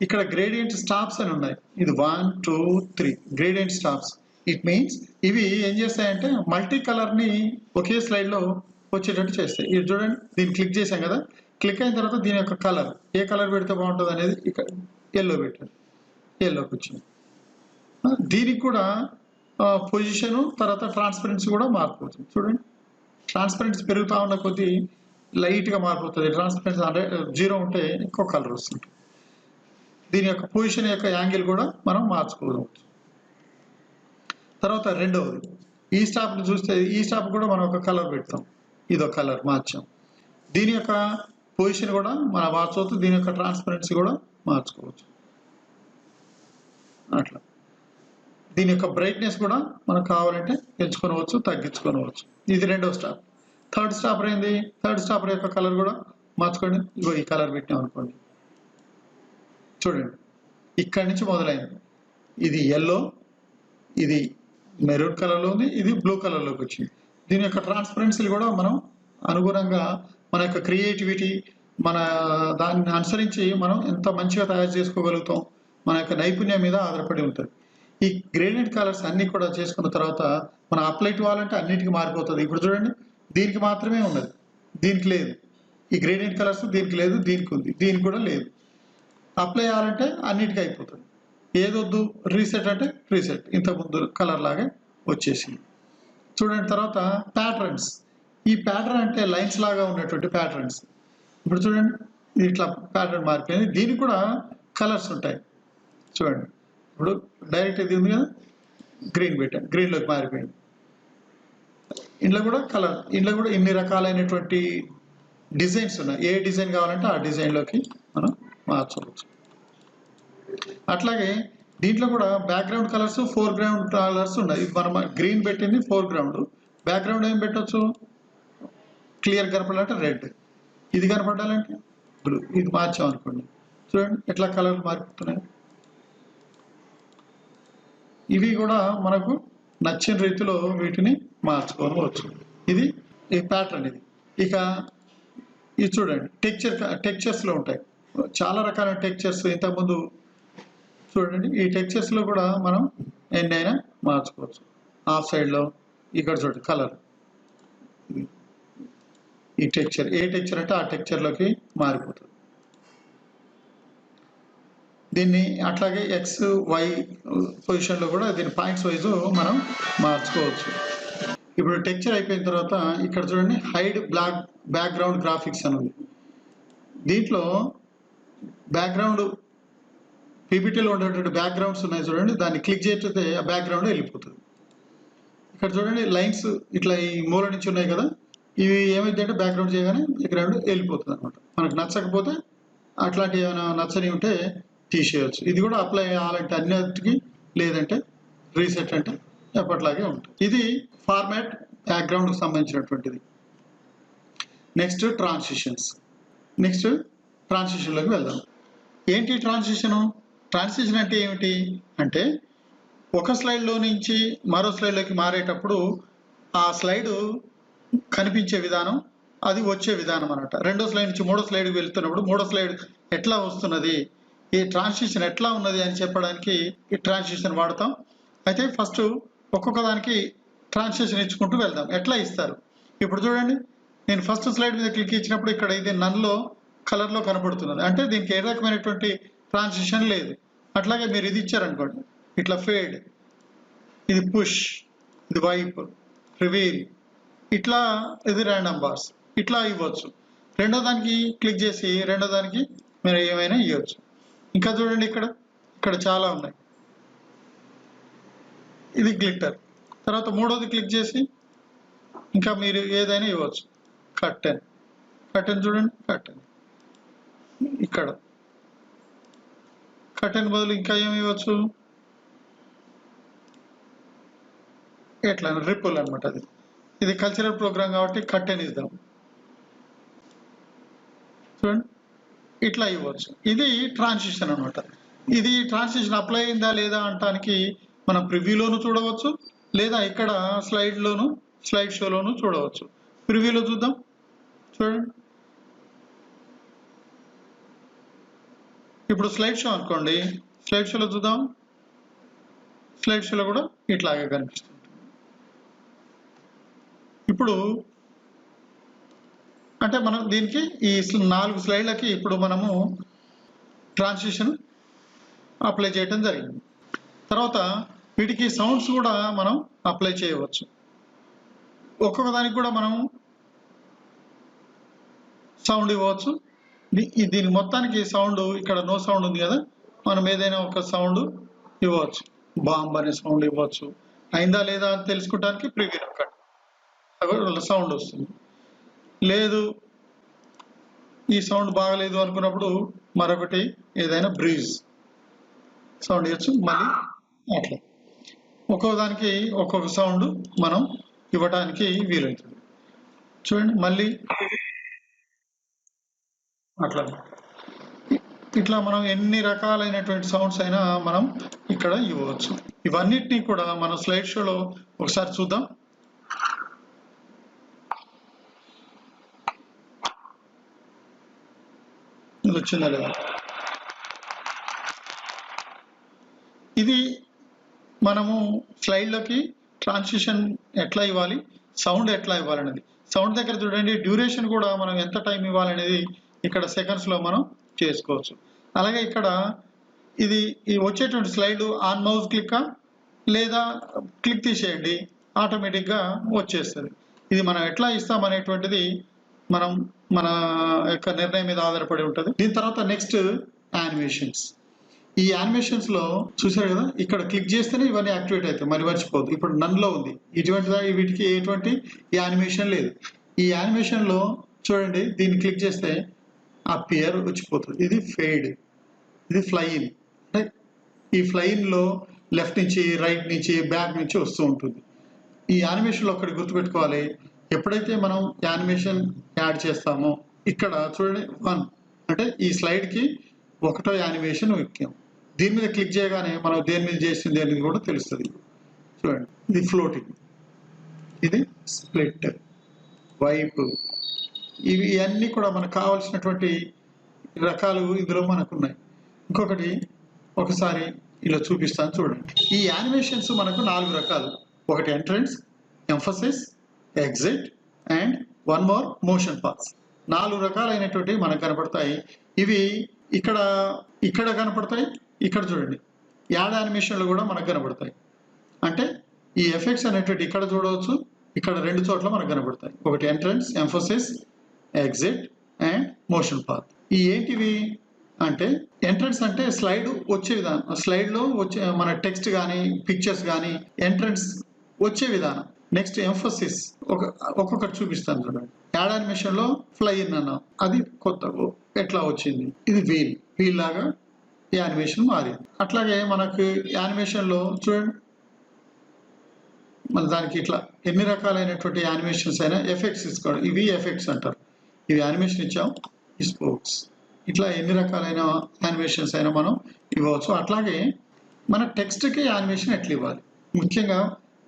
ఇక్కడ గ్రేడియంట్ స్టాప్స్ అని ఉన్నాయి. ఇది 1 2 3 గ్రేడియంట్ స్టాప్స్. ఇట్ మీన్స్ ఇవి ఏం చేస్తాయంటే మల్టీ కలర్ని ఒకే స్లైడ్లో వచ్చేటట్టు చేస్తాయి. ఇది చూడండి, దీన్ని క్లిక్ చేసాం కదా, క్లిక్ అయిన తర్వాత దీని యొక్క కలర్ ఏ కలర్ పెడితే బాగుంటుంది అనేది ఇక్కడ ఎల్లో పెట్టారు, ఎల్లోకి వచ్చింది. దీనికి కూడా పొజిషను, తర్వాత ట్రాన్స్పరెన్సీ కూడా మారిపోతుంది. చూడండి, ట్రాన్స్పరెన్సీ పెరుగుతూ ఉన్న కొద్దీ లైట్గా మారిపోతుంది. ట్రాన్స్పరెన్సీ 0 ఉంటే ఇంకో కలర్ వస్తుంది. దీని యొక్క పొజిషన్ యొక్క యాంగిల్ కూడా మనం మార్చుకోవచ్చు. తర్వాత రెండవది, ఈ స్టాప్ని చూస్తే ఈ స్టాప్ కూడా మనం ఒక కలర్ పెడతాం, ఇదో కలర్ మార్చాం. దీని యొక్క పొజిషన్ కూడా మనం మార్చుకోవచ్చు, దీని యొక్క ట్రాన్స్పరెన్సీ కూడా మార్చుకోవచ్చు. అట్లా దీని యొక్క బ్రైట్నెస్ కూడా మనకు కావాలంటే పెంచుకోవచ్చు, తగ్గించుకోవచ్చు. ఇది రెండవ స్టాప్. థర్డ్ స్టాపర్ ఏంది, థర్డ్ స్టాపర్ యొక్క కలర్ కూడా మార్చుకోండి. ఇగో ఈ కలర్ పెట్టాం అనుకోండి, చూడండి ఇక్కడి నుంచి మొదలైంది. ఇది ఎల్లో, ఇది మెరూన్ కలర్లో ఉంది, ఇది బ్లూ కలర్లోకి వచ్చింది. దీని యొక్క ట్రాన్స్పరెన్సీలు కూడా మనం అనుగుణంగా మన యొక్క క్రియేటివిటీ, మన దాన్ని అనుసరించి మనం ఎంత మంచిగా తయారు చేసుకోగలుగుతాం, మన యొక్క నైపుణ్యం మీద ఆధారపడి ఉంటుంది. ఈ గ్రేడియంట్ కలర్స్ అన్నీ కూడా చేసుకున్న తర్వాత మనం అప్లై ఇవ్వాలంటే అన్నిటికీ మారిపోతుంది. ఇప్పుడు చూడండి, దీనికి మాత్రమే ఉన్నది, దీనికి లేదు. ఈ గ్రేడియంట్ కలర్స్ దీనికి లేదు, దీనికి ఉంది, దీనికి కూడా లేదు. అప్లై చేయాలంటే అన్నిటికీ అయిపోతుంది. ఏదొద్దు రీసెట్ అంటే రీసెట్, ఇంతకుముందు కలర్ లాగా వచ్చేసింది. చూడండి, తర్వాత ప్యాటర్న్స్. ఈ ప్యాటర్న్ అంటే లైన్స్ లాగా ఉన్నటువంటి ప్యాటర్న్స్. ఇప్పుడు చూడండి, ఇట్లా ప్యాటర్న్ మారిపోయింది. దీనికి కూడా కలర్స్ ఉంటాయి చూడండి. ఇప్పుడు డైరెక్ట్ ఇది ఉంది కదా, గ్రీన్ పెట్టాను, గ్రీన్లోకి మారిపోయింది. ఇందులో కూడా కలర్, ఇందులో కూడా ఇన్ని రకాలైనటువంటి డిజైన్స్ ఉన్నాయి. ఏ డిజైన్ కావాలంటే ఆ డిజైన్లోకి మనం మార్చవచ్చు. అట్లాగే దీంట్లో కూడా బ్యాక్గ్రౌండ్ కలర్స్, ఫోర్గ్రౌండ్ కలర్స్ ఉన్నాయి. మనం గ్రీన్ పెట్టింది ఫోర్గ్రౌండ్, బ్యాక్గ్రౌండ్ ఏం పెట్టవచ్చు, క్లియర్ కనపడాలంటే రెడ్, ఇది కనపడాలంటే బ్లూ. ఇది మార్చామనుకోండి, చూడండి ఎట్లా కలర్లు మారిపోతున్నాయి. ఇవి కూడా మనకు నచ్చిన రీతిలో వీటిని మార్చుకోవచ్చు. ఇది ఈ ప్యాటర్న్. ఇది ఇక ఇది చూడండి, టెక్చర్స్లో ఉంటాయి చాలా రకాల టెక్చర్స్. ఇంతకుముందు చూడండి, ఈ టెక్చర్స్లో కూడా మనం ఎన్నైనా మార్చుకోవచ్చు. హాఫ్ సైడ్లో ఇక్కడ చూడండి కలర్, ఈ టెక్చర్ ఏ టెక్చర్ అంటే ఆ టెక్చర్లోకి మారిపోతుంది. దీన్ని అట్లాగే ఎక్స్ వై పొజిషన్లో కూడా దీని పాయింట్స్ వైజ్ మనం మార్చుకోవచ్చు. ఇప్పుడు టెక్చర్ అయిపోయిన తర్వాత ఇక్కడ చూడండి హైడ్ బ్యాక్గ్రౌండ్ గ్రాఫిక్స్ అని ఉంది. దీంట్లో బ్యాక్గ్రౌండ్ పీపీటీలో ఉండేటువంటి బ్యాక్గ్రౌండ్స్ ఉన్నాయి చూడండి, దాన్ని క్లిక్ చేస్తే ఆ బ్యాక్గ్రౌండ్ వెళ్ళిపోతుంది. ఇక్కడ చూడండి లైన్స్ ఇట్లా ఈ మూల నుంచి ఉన్నాయి కదా, ఇవి ఏమైందంటే బ్యాక్గ్రౌండ్ చేయగానే బ్యాక్గ్రౌండ్ వెళ్ళిపోతుంది అనమాట. మనకు నచ్చకపోతే అట్లాంటివి ఏమైనా నచ్చని ఉంటే తీసేయచ్చు. ఇది కూడా అప్లై అవ్వాలంటే అన్నిటికీ, లేదంటే రీసెట్ అంటే ఎప్పట్లాగే ఉంటుంది. ఇది ఫార్మాట్ బ్యాక్గ్రౌండ్కి సంబంధించినటువంటిది. నెక్స్ట్ ట్రాన్సిషన్లోకి వెళ్దాం. ఏంటి ట్రాన్సిషను? ట్రాన్సిషన్ అంటే ఏమిటి అంటే, ఒక స్లైడ్లో నుంచి మరో స్లైడ్లోకి మారేటప్పుడు ఆ స్లైడు కనిపించే విధానం, అది వచ్చే విధానం అన్నమాట. రెండో స్లైడ్ నుంచి మూడో స్లైడ్కి వెళ్తున్నప్పుడు మూడో స్లైడ్ ఎట్లా వస్తున్నది, ఈ ట్రాన్సిషన్ ఎట్లా ఉన్నది అని చెప్పడానికి ఈ ట్రాన్సిషన్ వాడతాం. అయితే ఫస్ట్ ఒక్కొక్క దానికి ట్రాన్సిషన్ ఇచ్చుకుంటూ వెళ్దాం. ఎట్లా ఇస్తారు ఇప్పుడు చూడండి. నేను ఫస్ట్ స్లైడ్ మీద క్లిక్ ఇచ్చినప్పుడు ఇక్కడ ఇది నన్లో కలర్లో కనబడుతున్నది, అంటే దీనికి ఏ రకమైనటువంటి ట్రాన్సిషన్ లేదు. అట్లాగే మీరు ఇది ఇచ్చారనుకోండి, ఇట్లా ఫేడ్, ఇది పుష్, ఇది వైప్, రివీల్, ఇట్లా ఇది ర్యాండమ్ బార్స్, ఇట్లా ఇవ్వచ్చు. రెండో దానికి క్లిక్ చేసి రెండో దానికి మీరు ఏమైనా ఇవ్వచ్చు. ఇంకా చూడండి ఇక్కడ చాలా ఉన్నాయి. ఇది గ్లిట్టర్. తర్వాత మూడోది క్లిక్ చేసి ఇంకా మీరు ఏదైనా ఇవ్వచ్చు. కర్టెన్ చూడండి, ఇక్కడ కర్టెన్ బదులు ఇంకా ఏమి ఇవ్వచ్చు, ఎట్లా రిపుల్ అనమాట. ఇది కల్చరల్ ప్రోగ్రామ్ కాబట్టి కర్టెన్ ఇద్దాం. చూడండి ఇట్లా ఇవ్వచ్చు. ఇది ట్రాన్సిషన్ అనమాట. ఇది ట్రాన్సిషన్ అప్లై అయిందా లేదా అంటానికి మనం ప్రివ్యూలోను చూడవచ్చు, లేదా ఇక్కడ స్లైడ్ షోలోను చూడవచ్చు. ప్రివ్యూలో చూద్దాం. చూడండి, ఇప్పుడు స్లైడ్ షో అనుకోండి, స్లైడ్ షోలో చూద్దాం. స్లైడ్ షోలో కూడా ఇట్లాగే కనిపిస్తుంది. ఇప్పుడు అంటే మనం దీనికి ఈ 4 స్లైడ్లకి ఇప్పుడు మనము ట్రాన్సిషన్ అప్లై చేయడం జరిగింది. తర్వాత వీటికి సౌండ్స్ కూడా మనం అప్లై చేయవచ్చు. ఒక్కొక్క దానికి కూడా మనం సౌండ్ ఇవ్వచ్చు. దీని మొత్తానికి సౌండ్, ఇక్కడ నో సౌండ్ ఉంది కదా, మనం ఏదైనా ఒక సౌండ్ ఇవ్వచ్చు. బాంబ్ అనే సౌండ్ ఇవ్వచ్చు. అయిందా లేదా అని తెలుసుకోవడానికి ప్రివ్యూ నొక్కండి, సౌండ్ వస్తుంది. లేదు ఈ సౌండ్ బాగలేదు అనుకున్నప్పుడు మరొకటి ఏదైనా బ్రీజ్ సౌండ్ ఇవ్వచ్చు. మళ్ళీ అట్లా ఒక్కొక్క దానికి ఒక్కొక్క సౌండ్ మనం ఇవ్వడానికి వీలవుతుంది. చూడండి మళ్ళీ అట్లా ఇట్లా మనం ఎన్ని రకాలైనటువంటి సౌండ్స్ అయినా మనం ఇక్కడ ఇవ్వచ్చు. ఇవన్నిటినీ కూడా మనం స్లైడ్ షోలో ఒకసారి చూద్దాం. ఇది వచ్చిందా లేదా? ఇది మనము స్లైడ్లోకి ట్రాన్సిషన్ ఎట్లా ఇవ్వాలి, సౌండ్ ఎట్లా ఇవ్వాలనేది. సౌండ్ దగ్గర చూడండి, డ్యూరేషన్ కూడా మనం ఎంత టైం ఇవ్వాలనేది ఇక్కడ సెకండ్స్లో మనం చేసుకోవచ్చు. అలాగే ఇక్కడ ఇది వచ్చేటువంటి స్లైడ్ ఆన్ మౌస్ క్లిక్ లేదా క్లిక్ తీసేయండి, ఆటోమేటిక్గా వచ్చేస్తుంది. ఇది మనం ఎట్లా ఇస్తామనేటువంటిది మనం మన యొక్క నిర్ణయం మీద ఆధారపడి ఉంటుంది. దీని తర్వాత నెక్స్ట్ యానిమేషన్స్. ఈ యానిమేషన్స్ లో చూసారు కదా, ఇక్కడ క్లిక్ చేస్తేనే ఇవన్నీ యాక్టివేట్ అవుతాయి, మరి మర్చిపోదు. ఇప్పుడు నన్లో ఉంది, వీటికి ఎటువంటి యానిమేషన్ లేదు. ఈ యానిమేషన్ లో చూడండి, దీన్ని క్లిక్ చేస్తే అపియర్ వచ్చిపోతుంది. ఇది ఫేడ్, ఇది ఫ్లైన్. అంటే ఈ ఫ్లైన్ లో లెఫ్ట్ నుంచి, రైట్ నుంచి, బ్యాక్ నుంచి వస్తూ ఉంటుంది. ఈ యానిమేషన్లో ఒకటి గుర్తుపెట్టుకోవాలి, ఎప్పుడైతే మనం యానిమేషన్ యాడ్ చేస్తామో ఇక్కడ చూడండి 1 అంటే ఈ స్లైడ్కి ఒకటో యానిమేషన్ ముఖ్యం. దీని మీద క్లిక్ చేయగానే మనం దేని మీద చేసింది అనేది కూడా తెలుస్తుంది. చూడండి, ఇది ఫ్లోటింగ్, ఇది స్ప్లిట్, వైప్, ఇవన్నీ కూడా మనకు కావాల్సినటువంటి రకాలు ఇందులో మనకు ఉన్నాయి. ఇంకొకటి ఒకసారి ఇలా చూపిస్తాను చూడండి. ఈ యానిమేషన్స్ మనకు 4 రకాలు. ఒకటి entrance, emphasis, exit and one more motion paths. 4 రకాలైనటువంటి మనకు కనపడతాయి. ఇవి ఇక్కడ కనపడతాయి. ఇక్కడ చూడండి, యాడ్ యానిమేషన్లు కూడా మనకు కనపడతాయి. అంటే ఈ ఎఫెక్ట్స్ అనేటువంటి ఇక్కడ చూడవచ్చు, ఇక్కడ 2 చోట్ల మనకు కనపడతాయి. ఒకటి entrance, emphasis, exit and motion path. ఈ ఏంటివి అంటే, ఎంట్రన్స్ అంటే స్లైడ్ వచ్చే విధానం, స్లైడ్లో వచ్చే మన టెక్స్ట్ కానీ పిక్చర్స్ కానీ ఎంట్రన్స్ వచ్చే విధానం. నెక్స్ట్ ఎంఫసిస్, ఒక్కొక్కటి చూపిస్తాను చూడండి. యాడ్ యానిమేషన్లో ఫ్లై ఇన్ అన్నాం, అది కొత్త ఎట్లా వచ్చింది. ఇది వీల్ లాగా యానిమేషన్ మారింది. అట్లాగే మనకు యానిమేషన్లో చూడండి, మన దానికి ఇట్లా ఎన్ని రకాలైనటువంటి యానిమేషన్స్ అయినా ఎఫెక్ట్స్ ఇసుకోవడం, ఇవి ఎఫెక్ట్స్ అంటారు. ఇవి యానిమేషన్ ఇచ్చాం, ఈ స్పోక్స్, ఇట్లా ఎన్ని రకాలైన యానిమేషన్స్ అయినా మనం ఇవ్వచ్చు. అట్లాగే మన టెక్స్ట్కి యానిమేషన్ ఎట్లా ఇవ్వాలి, ముఖ్యంగా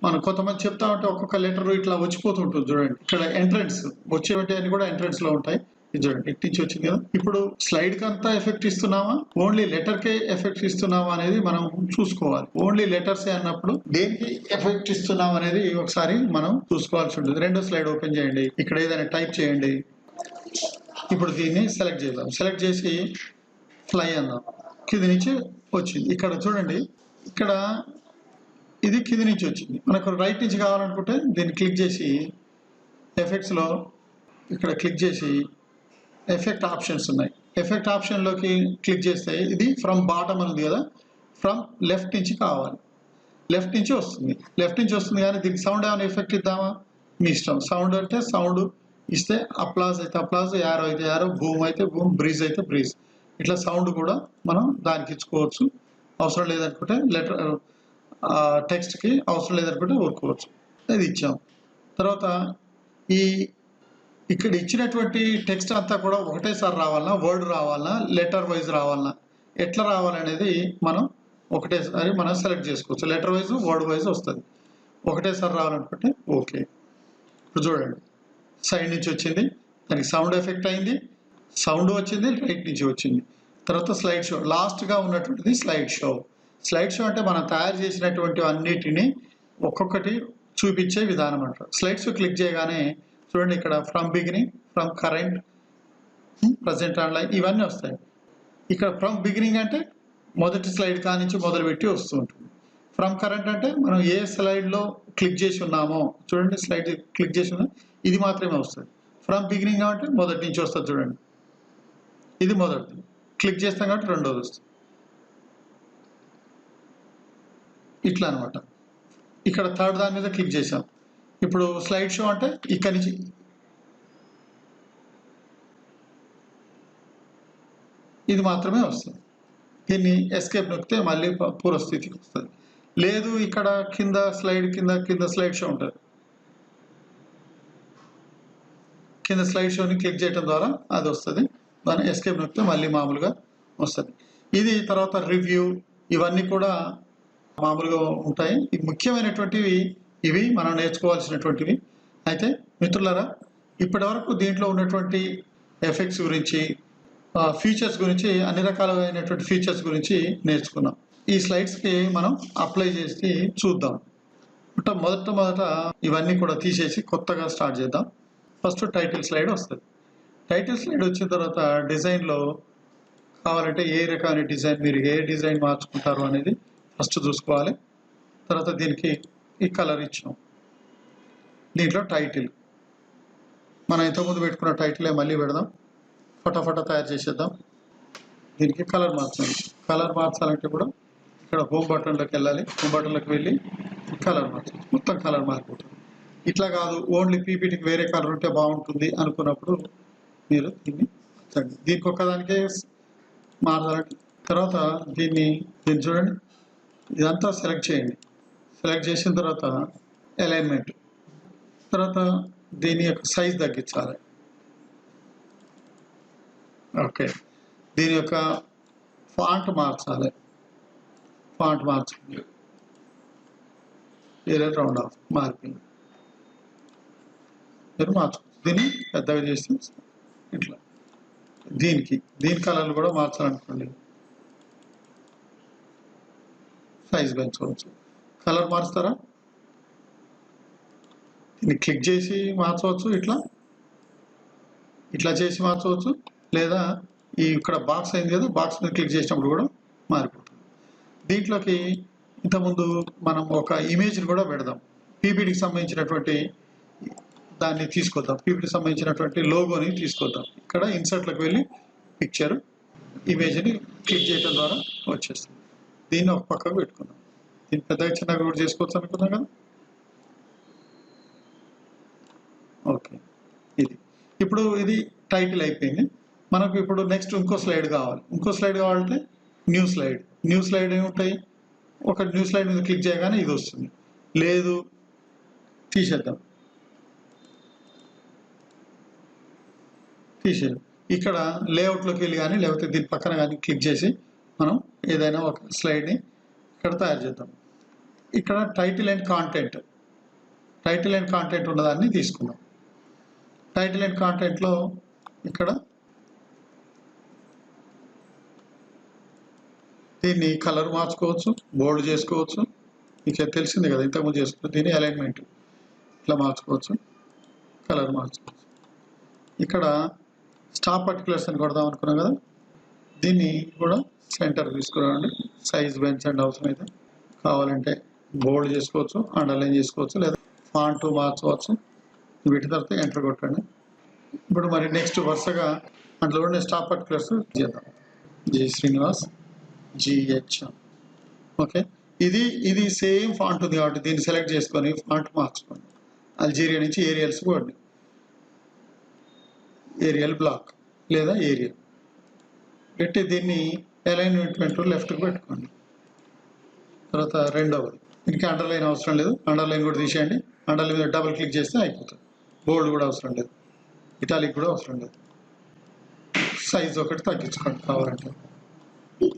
మనం కొంతమంది చెప్తా ఉంటే ఒక్కొక్క లెటర్ ఇట్లా వచ్చిపోతుంటుంది చూడండి. ఇక్కడ ఎంట్రన్స్ వచ్చేటువంటి అన్ని కూడా ఎంట్రన్స్ లో ఉంటాయి. ఇది చూడండి, ఇటు నుంచి వచ్చింది కదా. ఇప్పుడు స్లైడ్ కి అంతా ఎఫెక్ట్ ఇస్తున్నామా, ఓన్లీ లెటర్ కే ఎఫెక్ట్ ఇస్తున్నామా అనేది మనం చూసుకోవాలి. ఓన్లీ లెటర్స్ అన్నప్పుడు దేనికి ఎఫెక్ట్ ఇస్తున్నాం అనేది ఒకసారి మనం చూసుకోవాల్సి ఉంటుంది. రెండో స్లైడ్ ఓపెన్ చేయండి, ఇక్కడ ఏదైనా టైప్ చేయండి. ఇప్పుడు దీన్ని సెలెక్ట్ చేద్దాం. సెలెక్ట్ చేసి ఫ్లై అన్నాం, కింది నుంచి వచ్చింది. ఇక్కడ చూడండి, ఇక్కడ ఇది కింది నుంచి వచ్చింది. మనకు రైట్ నుంచి కావాలనుకుంటే దీన్ని క్లిక్ చేసి ఎఫెక్ట్స్లో ఇక్కడ క్లిక్ చేసి ఎఫెక్ట్ ఆప్షన్స్ ఉన్నాయి. ఎఫెక్ట్ ఆప్షన్లోకి క్లిక్ చేస్తే ఇది ఫ్రమ్ బాటమ్ అని ఉంది కదా, ఫ్రమ్ లెఫ్ట్ నుంచి కావాలి. లెఫ్ట్ నుంచి వస్తుంది కానీ దీనికి సౌండ్ ఏమైనా ఎఫెక్ట్ ఇద్దామా, మీ ఇష్టం. సౌండ్ అంటే సౌండ్ ఇస్తే అప్లాజ్ అయితే అప్లాజ్, యారో అయితే యారో, బూమ్ అయితే బూమ్, బ్రీజ్ అయితే బ్రీజ్, ఇట్లా సౌండ్ కూడా మనం దానికి ఇచ్చుకోవచ్చు. అవసరం లేదనుకుంటే లెటర్ టెక్స్ట్కి అవసరం లేదనుకుంటే ఊరుకోవచ్చు. అది ఇచ్చాం. తర్వాత ఇక్కడ ఇచ్చినటువంటి టెక్స్ట్ అంతా కూడా ఒకటేసారి రావాలన్నా, వర్డ్ రావాలన్నా, లెటర్ వైజ్ రావాలన్నా, ఎట్లా రావాలనేది మనం ఒకటేసారి మనం సెలెక్ట్ చేసుకోవచ్చు. లెటర్ వైజ్, వర్డ్ వైజ్ వస్తుంది. ఒకటేసారి రావాలనుకుంటే ఓకే. ఇప్పుడు చూడండి, సైడ్ నుంచి వచ్చింది, దానికి సౌండ్ ఎఫెక్ట్ అయింది, సౌండ్ వచ్చింది, రైట్ నుంచి వచ్చింది. తర్వాత స్లైడ్ షో, లాస్ట్గా ఉన్నటువంటిది స్లైడ్ షో. స్లైడ్ షో అంటే మనం తయారు చేసినటువంటి అన్నిటిని ఒక్కొక్కటి చూపించే విధానం అంటారు. స్లైడ్స్ క్లిక్ చేయగానే చూడండి, ఇక్కడ from beginning, from current, present online, ఇవన్నీ వస్తాయి. ఇక్కడ ఫ్రమ్ బిగినింగ్ అంటే మొదటి స్లైడ్ కానించి మొదలుపెట్టి వస్తూ ఉంటుంది. ఫ్రమ్ కరెంట్ అంటే మనం ఏ స్లైడ్లో క్లిక్ చేసి ఉన్నామో, చూడండి స్లైడ్ క్లిక్ చేసి ఉన్నా ఇది మాత్రమే వస్తుంది. ఫ్రమ్ బిగినింగ్ అంటే మొదటి నుంచి వస్తుంది చూడండి, ఇది మొదటిది. క్లిక్ చేస్తాం కాబట్టి రెండోది వస్తుంది. ఇట్లా అనమాట. ఇక్కడ థర్డ్ దాని మీద క్లిక్ చేసాం. ఇప్పుడు స్లైడ్ షో అంటే ఇక్కడి నుంచి ఇది మాత్రమే వస్తుంది. దీన్ని ఎస్కేప్ నొక్కితే మళ్ళీ పూర్వస్థితికి వస్తుంది. లేదు, ఇక్కడ కింద స్లైడ్ షో ఉంటుంది. కింద స్లైడ్ షోని క్లిక్ చేయడం ద్వారా అది వస్తుంది. దాన్ని ఎస్కేప్ నొక్కితే మళ్ళీ మామూలుగా వస్తుంది. ఇది తర్వాత రివ్యూ, ఇవన్నీ కూడా మామూలుగా ఉంటాయి. ముఖ్యమైనటువంటివి ఇవి మనం నేర్చుకోవాల్సినటువంటివి. అయితే మిత్రులారా, ఇప్పటి వరకు దీంట్లో ఉన్నటువంటి ఎఫెక్ట్స్ గురించి, ఫీచర్స్ గురించి, అన్ని రకాలైనటువంటి ఫీచర్స్ గురించి నేర్చుకున్నాం. ఈ స్లైడ్స్కి మనం అప్లై చేసి చూద్దాం. మొదట ఇవన్నీ కూడా తీసేసి కొత్తగా స్టార్ట్ చేద్దాం. ఫస్ట్ టైటిల్ స్లైడ్ వస్తుంది. టైటిల్ స్లైడ్ వచ్చిన తర్వాత డిజైన్లో కావాలంటే ఏ రకమైన డిజైన్, మీరు ఏ డిజైన్ మార్చుకుంటారు అనేది ఫస్ట్ చూసుకోవాలి. తర్వాత దీనికి ఈ కలర్ ఇచ్చాం. దీంట్లో టైటిల్ మనం ఇంతకుముందు పెట్టుకున్న టైటిలే మళ్ళీ పెడదాం. ఫటాఫటా తయారు చేసేద్దాం. దీనికి కలర్ మార్చాలి. కలర్ మార్చాలంటే కూడా ఇక్కడ హోమ్ బటన్లోకి వెళ్ళాలి. హోమ్ బటన్లోకి వెళ్ళి కలర్ మార్చాలి. మొత్తం కలర్ మారిపోతుంది. ఇట్లా కాదు, ఓన్లీ పీపీటీకి వేరే కలర్ ఉంటే బాగుంటుంది అనుకున్నప్పుడు మీరు దీన్ని మార్చండి. దీనికి ఒక్కదానికే మార్చాలంటే తర్వాత దీన్ని చూడండి, ఇదంతా సెలెక్ట్ చేయండి. సెలెక్ట్ చేసిన తర్వాత అలైన్మెంట్, తర్వాత దీని యొక్క సైజ్ తగ్గించాలి. ఓకే, దీని యొక్క ఫాంట్ మార్చాలి. ఫాంట్ మార్చండి. ఏరియల్ రౌండ్ ఆఫ్ మార్పింగ్ మీరు మార్చుకోవచ్చు. దీన్ని పెద్దగా చేస్తే ఇట్లా. దీని కలర్లు కూడా మార్చాలనుకోండి, సైజ్ పెంచుకోవచ్చు. కలర్ మారుస్తారా, దీన్ని క్లిక్ చేసి మార్చవచ్చు. ఇట్లా చేసి మార్చవచ్చు. లేదా ఇక్కడ బాక్స్ అయింది కదా, బాక్స్ మీద క్లిక్ చేసినప్పుడు కూడా మారిపోతుంది. దీంట్లోకి ఇంతకుముందు మనం ఒక ఇమేజ్ని కూడా పెడదాం. పీపీటీకి సంబంధించినటువంటి దాన్ని తీసుకొద్దాం. పీపీటీకి సంబంధించినటువంటి లోగోని తీసుకొద్దాం. ఇక్కడ ఇన్సర్ట్లోకి వెళ్ళి పిక్చర్ ఇమేజ్ని క్లిక్ చేయడం ద్వారా వచ్చేస్తుంది. దీన్ని ఒక పక్కకు పెట్టుకుందాం. దీన్ని పెద్దగా చిన్నగా కూడా చేసుకోవచ్చు అనుకున్నాం కదా. ఓకే, ఇప్పుడు ఇది టైటిల్ అయిపోయింది. మనకు ఇప్పుడు నెక్స్ట్ ఇంకో స్లైడ్ కావాలి. కావాలంటే న్యూ స్లైడ్ ఏముంటాయి, ఒక న్యూ స్లైడ్ మీద క్లిక్ చేయగానే ఇది వస్తుంది. లేదు, తీసేద్దాం. ఇక్కడ లేఅవుట్లోకి వెళ్ళి కానీ లేకపోతే దీని పక్కన కానీ క్లిక్ చేసి మనం ఏదైనా ఒక స్లైడ్ని ఇక్కడ తయారు చేద్దాం. ఇక్కడ టైటిల్ అండ్ కాంటెంట్ ఉన్నదాన్ని తీసుకుందాం. టైటిల్ అండ్ కాంటెంట్లో ఇక్కడ దీన్ని కలర్ మార్చుకోవచ్చు, బోల్డ్ చేసుకోవచ్చు. మీకు తెలిసింది కదా, ఇంతకుముందు చేసుకోవచ్చు. దీన్ని అలైన్మెంట్ ఇట్లా మార్చుకోవచ్చు, కలర్ మార్చుకోవచ్చు. ఇక్కడ స్టాప్ పర్టికులర్స్ అని కొడదాం అనుకున్నాం కదా, దీన్ని కూడా సెంటర్ తీసుకురండి. సైజ్ పెంచండి అవసరమైతే. కావాలంటే బోల్డ్ చేసుకోవచ్చు, అండర్లైన్ చేసుకోవచ్చు, లేదా ఫాంట్ మార్చవచ్చు. వీటి తర్వాత ఎంటర్ కొట్టండి. ఇప్పుడు మరి నెక్స్ట్ వరుసగా అందులో ఉండే స్టాప్ పర్టికులర్స్ చేద్దాం. G Srinivas GH. ఓకే, ఇది సేమ్ ఫాంట్ ఉంది కాబట్టి దీన్ని సెలెక్ట్ చేసుకొని ఫాంట్ మార్చుకోండి. అల్జీరియా నుంచి ఏరియల్స్ కొడండి. ఏరియల్ బ్లాక్ లేదా ఏరియల్ పెట్టి దీన్ని అలైన్మెంట్ లెఫ్ట్కి పెట్టుకోండి. తర్వాత రెండవది, దీనికి అండర్లైన్ అవసరం లేదు, అండర్లైన్ కూడా తీసేయండి. అండర్లైన్ మీద డబుల్ క్లిక్ చేస్తే అయిపోతుంది. బోల్డ్ కూడా అవసరం లేదు, ఇటాలిక్ కూడా అవసరం లేదు. సైజ్ ఒకటి తగ్గించుకోండి కావాలంటే.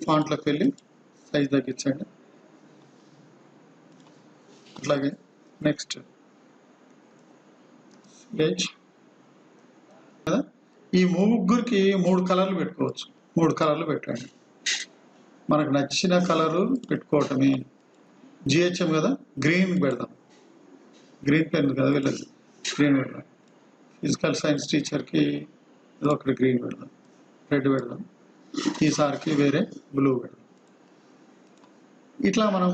ఫాంట్లోకి వెళ్ళి సైజ్ తగ్గించండి. అట్లాగే నెక్స్ట్ పేజ్ కదా. ఈ ముగ్గురికి 3 కలర్లు పెట్టుకోవచ్చు. 3 కలర్లు పెట్టండి. మనకు నచ్చిన కలరు పెట్టుకోవటమే. GHM కదా, గ్రీన్ పెడదాం. గ్రీన్ పెన్ కదా వెళ్ళదు, గ్రీన్ పెడదాం. ఫిజికల్ సైన్స్ టీచర్కి ఏదో ఒకటి గ్రీన్ పెడదాం, రెడ్ పెడదాం. ఈసారికి వేరే బ్లూ పెడదాం. ఇట్లా మనం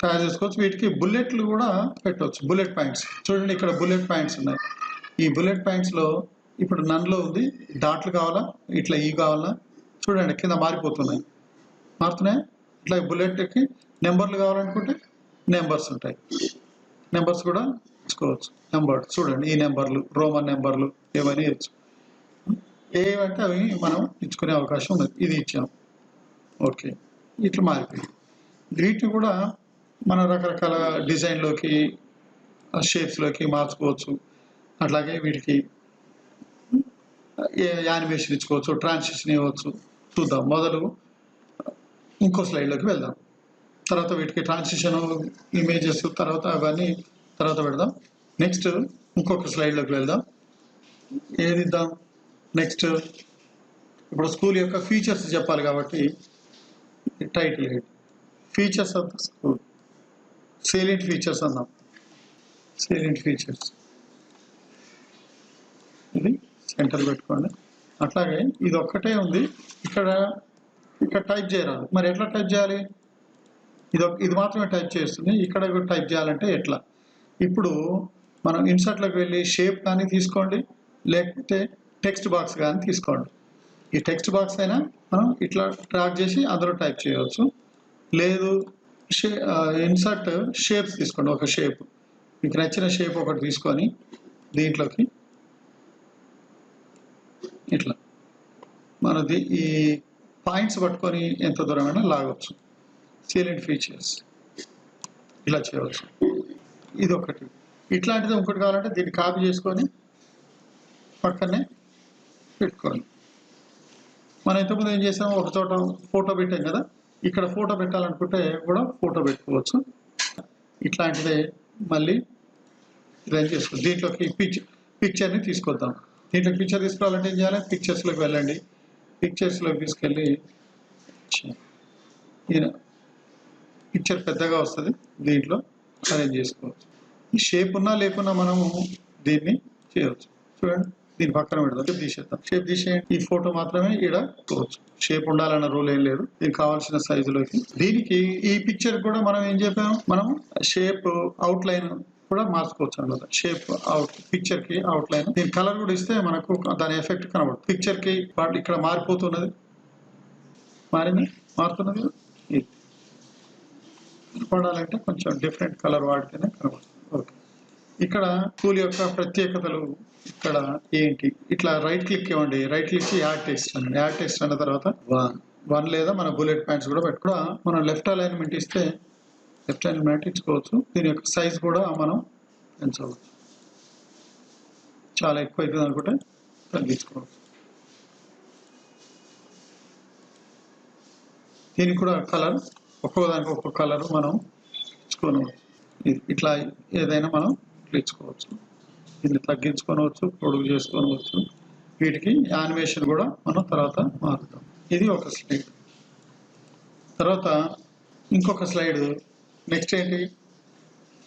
తయారు చేసుకోవచ్చు. వీటికి బుల్లెట్లు కూడా పెట్టవచ్చు. బుల్లెట్ పాయింట్స్ చూడండి, ఇక్కడ బుల్లెట్ పాయింట్స్ ఉన్నాయి. ఈ బుల్లెట్ పాయింట్స్లో ఇప్పుడు నన్లో ఉంది. డాట్లు కావాలా, ఇట్లా కావాలా చూడండి, కింద మారుతున్నాయి. ఇట్లా బుల్లెట్కి నెంబర్లు కావాలనుకుంటే నెంబర్స్ ఉంటాయి. నెంబర్స్ కూడా ఇచ్చుకోవచ్చు. నెంబర్ చూడండి, ఈ నెంబర్లు రోమన్ నెంబర్లు ఏమని ఇచ్చు. ఏవంటే అవి మనం ఇచ్చుకునే అవకాశం ఉన్నది. ఇది ఇచ్చాం. ఓకే, ఇట్లా మారిపోయింది. వీటిని కూడా మన రకరకాల డిజైన్లోకి షేప్స్లోకి మార్చుకోవచ్చు. అట్లాగే వీటికి యానిమేషన్ ఇచ్చుకోవచ్చు, ట్రాన్సిషన్ ఇవ్వచ్చు. చూద్దాం. మొదలు ఇంకో స్లైడ్లోకి వెళ్దాం. తర్వాత వీటికి ట్రాన్సిషన్ ఇమేజెస్ తర్వాత అవన్నీ తర్వాత పెడదాం. నెక్స్ట్ ఇంకొక స్లైడ్లోకి వెళ్దాం. ఏది ఇద్దాం నెక్స్ట్? ఇప్పుడు స్కూల్ యొక్క ఫీచర్స్ చెప్పాలి కాబట్టి title head features of the school, salient features అన్నాం. సేలియంట్ ఫీచర్స్ ఇది సెంటర్ పెట్టుకోండి. అట్లాగే ఇది ఒక్కటే ఉంది, ఇక్కడ టైప్ చేయరాదు. మరి ఎట్లా టైప్ చేయాలి? ఇది మాత్రమే టైప్ చేస్తుంది. ఇక్కడ టైప్ చేయాలంటే ఎట్లా? ఇప్పుడు మనం ఇన్సర్ట్లోకి వెళ్ళి షేప్ కానీ తీసుకోండి, లేకపోతే టెక్స్ట్ బాక్స్ కానీ తీసుకోండి. ఈ టెక్స్ట్ బాక్స్ అయినా మనం ఇట్లా ట్రాక్ చేసి అందులో టైప్ చేయవచ్చు. లేదు ఇన్సర్ట్ షేప్స్ తీసుకోండి. ఒక షేప్ మీకు నచ్చిన షేప్ ఒకటి తీసుకొని దీంట్లోకి ఇట్లా మనది ఈ పాయింట్స్ పట్టుకొని ఎంత దూరమైనా లాగవచ్చు. సీలెంట్ ఫీచర్స్ ఇలా చేయవచ్చు. ఇది ఒకటి. ఇట్లాంటిది ఇంకోటి కావాలంటే దీన్ని కాపీ చేసుకొని పక్కనే పెట్టుకోండి. మనం ఇంతకుముందు ఏం చేసాము, ఒక చోట ఫోటో పెట్టాం కదా, ఇక్కడ ఫోటో పెట్టాలనుకుంటే కూడా ఫోటో పెట్టుకోవచ్చు. ఇట్లాంటిదే మళ్ళీ ఇదేం చేసుకోవచ్చు. దీంట్లోకి పిక్చర్ని తీసుకొద్దాం. దీంట్లో పిక్చర్ తీసుకోవాలంటే ఏం చేయాలి, పిక్చర్స్లోకి వెళ్ళండి. పిక్చర్స్లోకి తీసుకెళ్ళి పిక్చర్ పెద్దగా వస్తుంది, దీంట్లో అరేంజ్ చేసుకోవచ్చు. ఈ షేప్ ఉన్నా లేకున్నా మనము దీన్ని చేయవచ్చు. చూడండి, దీని పక్కన పెడదాం, షేప్ తీసేద్దాం. షేప్ తీసేయండి. ఈ ఫోటో మాత్రమే ఇక్కడ పోవచ్చు. షేప్ ఉండాలన్న రూల్ ఏం లేదు. దీనికి కావాల్సిన సైజులోకి దీనికి ఈ పిక్చర్ కూడా మనం ఏం చెప్పాము, మనం షేప్ అవుట్ లైన్ కూడా మార్చుకోవచ్చు అన్నమాట. షేప్ అవుట్ పిక్చర్ కి అవుట్ లైన్, దీని కలర్ కూడా ఇస్తే మనకు దాని ఎఫెక్ట్ కనబడుతుంది. పిక్చర్ కి ఇక్కడ మారిపోతున్నది, మారుతున్నది. కనపడాలంటే కొంచెం డిఫరెంట్ కలర్ వాడితేనే కనబడుతుంది. ఓకే, ఇక్కడ టూల్ యొక్క ప్రత్యేకతలు ఇక్కడ ఏంటి, ఇట్లా రైట్ క్లిక్ ఇవ్వండి. రైట్ క్లిక్ యాడ్ టెక్స్ట్ అనండి. యాడ్ టెక్స్ట్ అన్న తర్వాత వన్ లేదా మన బుల్లెట్ పాయింట్స్ కూడా పెట్టుకో. మనం లెఫ్ట్ అలైన్మెంట్ ఇస్తే లెఫ్ట్ అలైన్మెంట్ ఇచ్చుకోవచ్చు. దీని యొక్క సైజ్ కూడా మనం పెంచవచ్చు. చాలా ఎక్కువ అవుతుంది అనుకుంటే తగ్గించుకోవచ్చు. దీనికి కూడా కలర్ ఒక్కోదానికి ఒక్కొక్క కలర్ మనం ఇచ్చుకోవచ్చు. ఇట్లా ఏదైనా మనం ఇచ్చుకోవచ్చు. దీన్ని తగ్గించుకోవచ్చు, పొడుగు చేసుకోవచ్చు. వీటికి యానిమేషన్ కూడా మనం తర్వాత మారుతాం. ఇది ఒక స్లైడ్. తర్వాత ఇంకొక స్లైడ్ నెక్స్ట్ ఏంటి,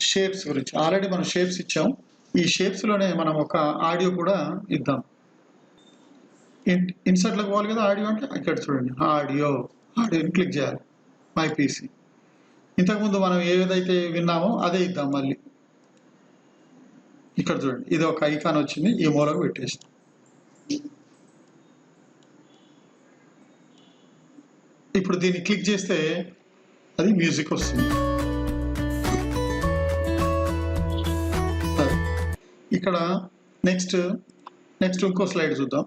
షేప్స్ గురించి. ఆల్రెడీ మనం షేప్స్ ఇచ్చాం. ఈ షేప్స్లోనే మనం ఒక ఆడియో కూడా ఇద్దాం. ఇన్సర్ట్లోకి పోవాలి కదా ఆడియో అంటే, ఇక్కడ చూడండి ఆడియోని క్లిక్ చేయాలి. My PC. ఇంతకుముందు మనం ఏదైతే విన్నామో అదే ఇద్దాం. మళ్ళీ ఇక్కడ చూడండి, ఇది ఒక ఐకాన్ వచ్చింది, ఈ మూలకు పెట్టేసి ఇప్పుడు దీన్ని క్లిక్ చేస్తే అది మ్యూజిక్ వస్తుంది. ఇక్కడ నెక్స్ట్ ఇంకో స్లైడ్ చూద్దాం.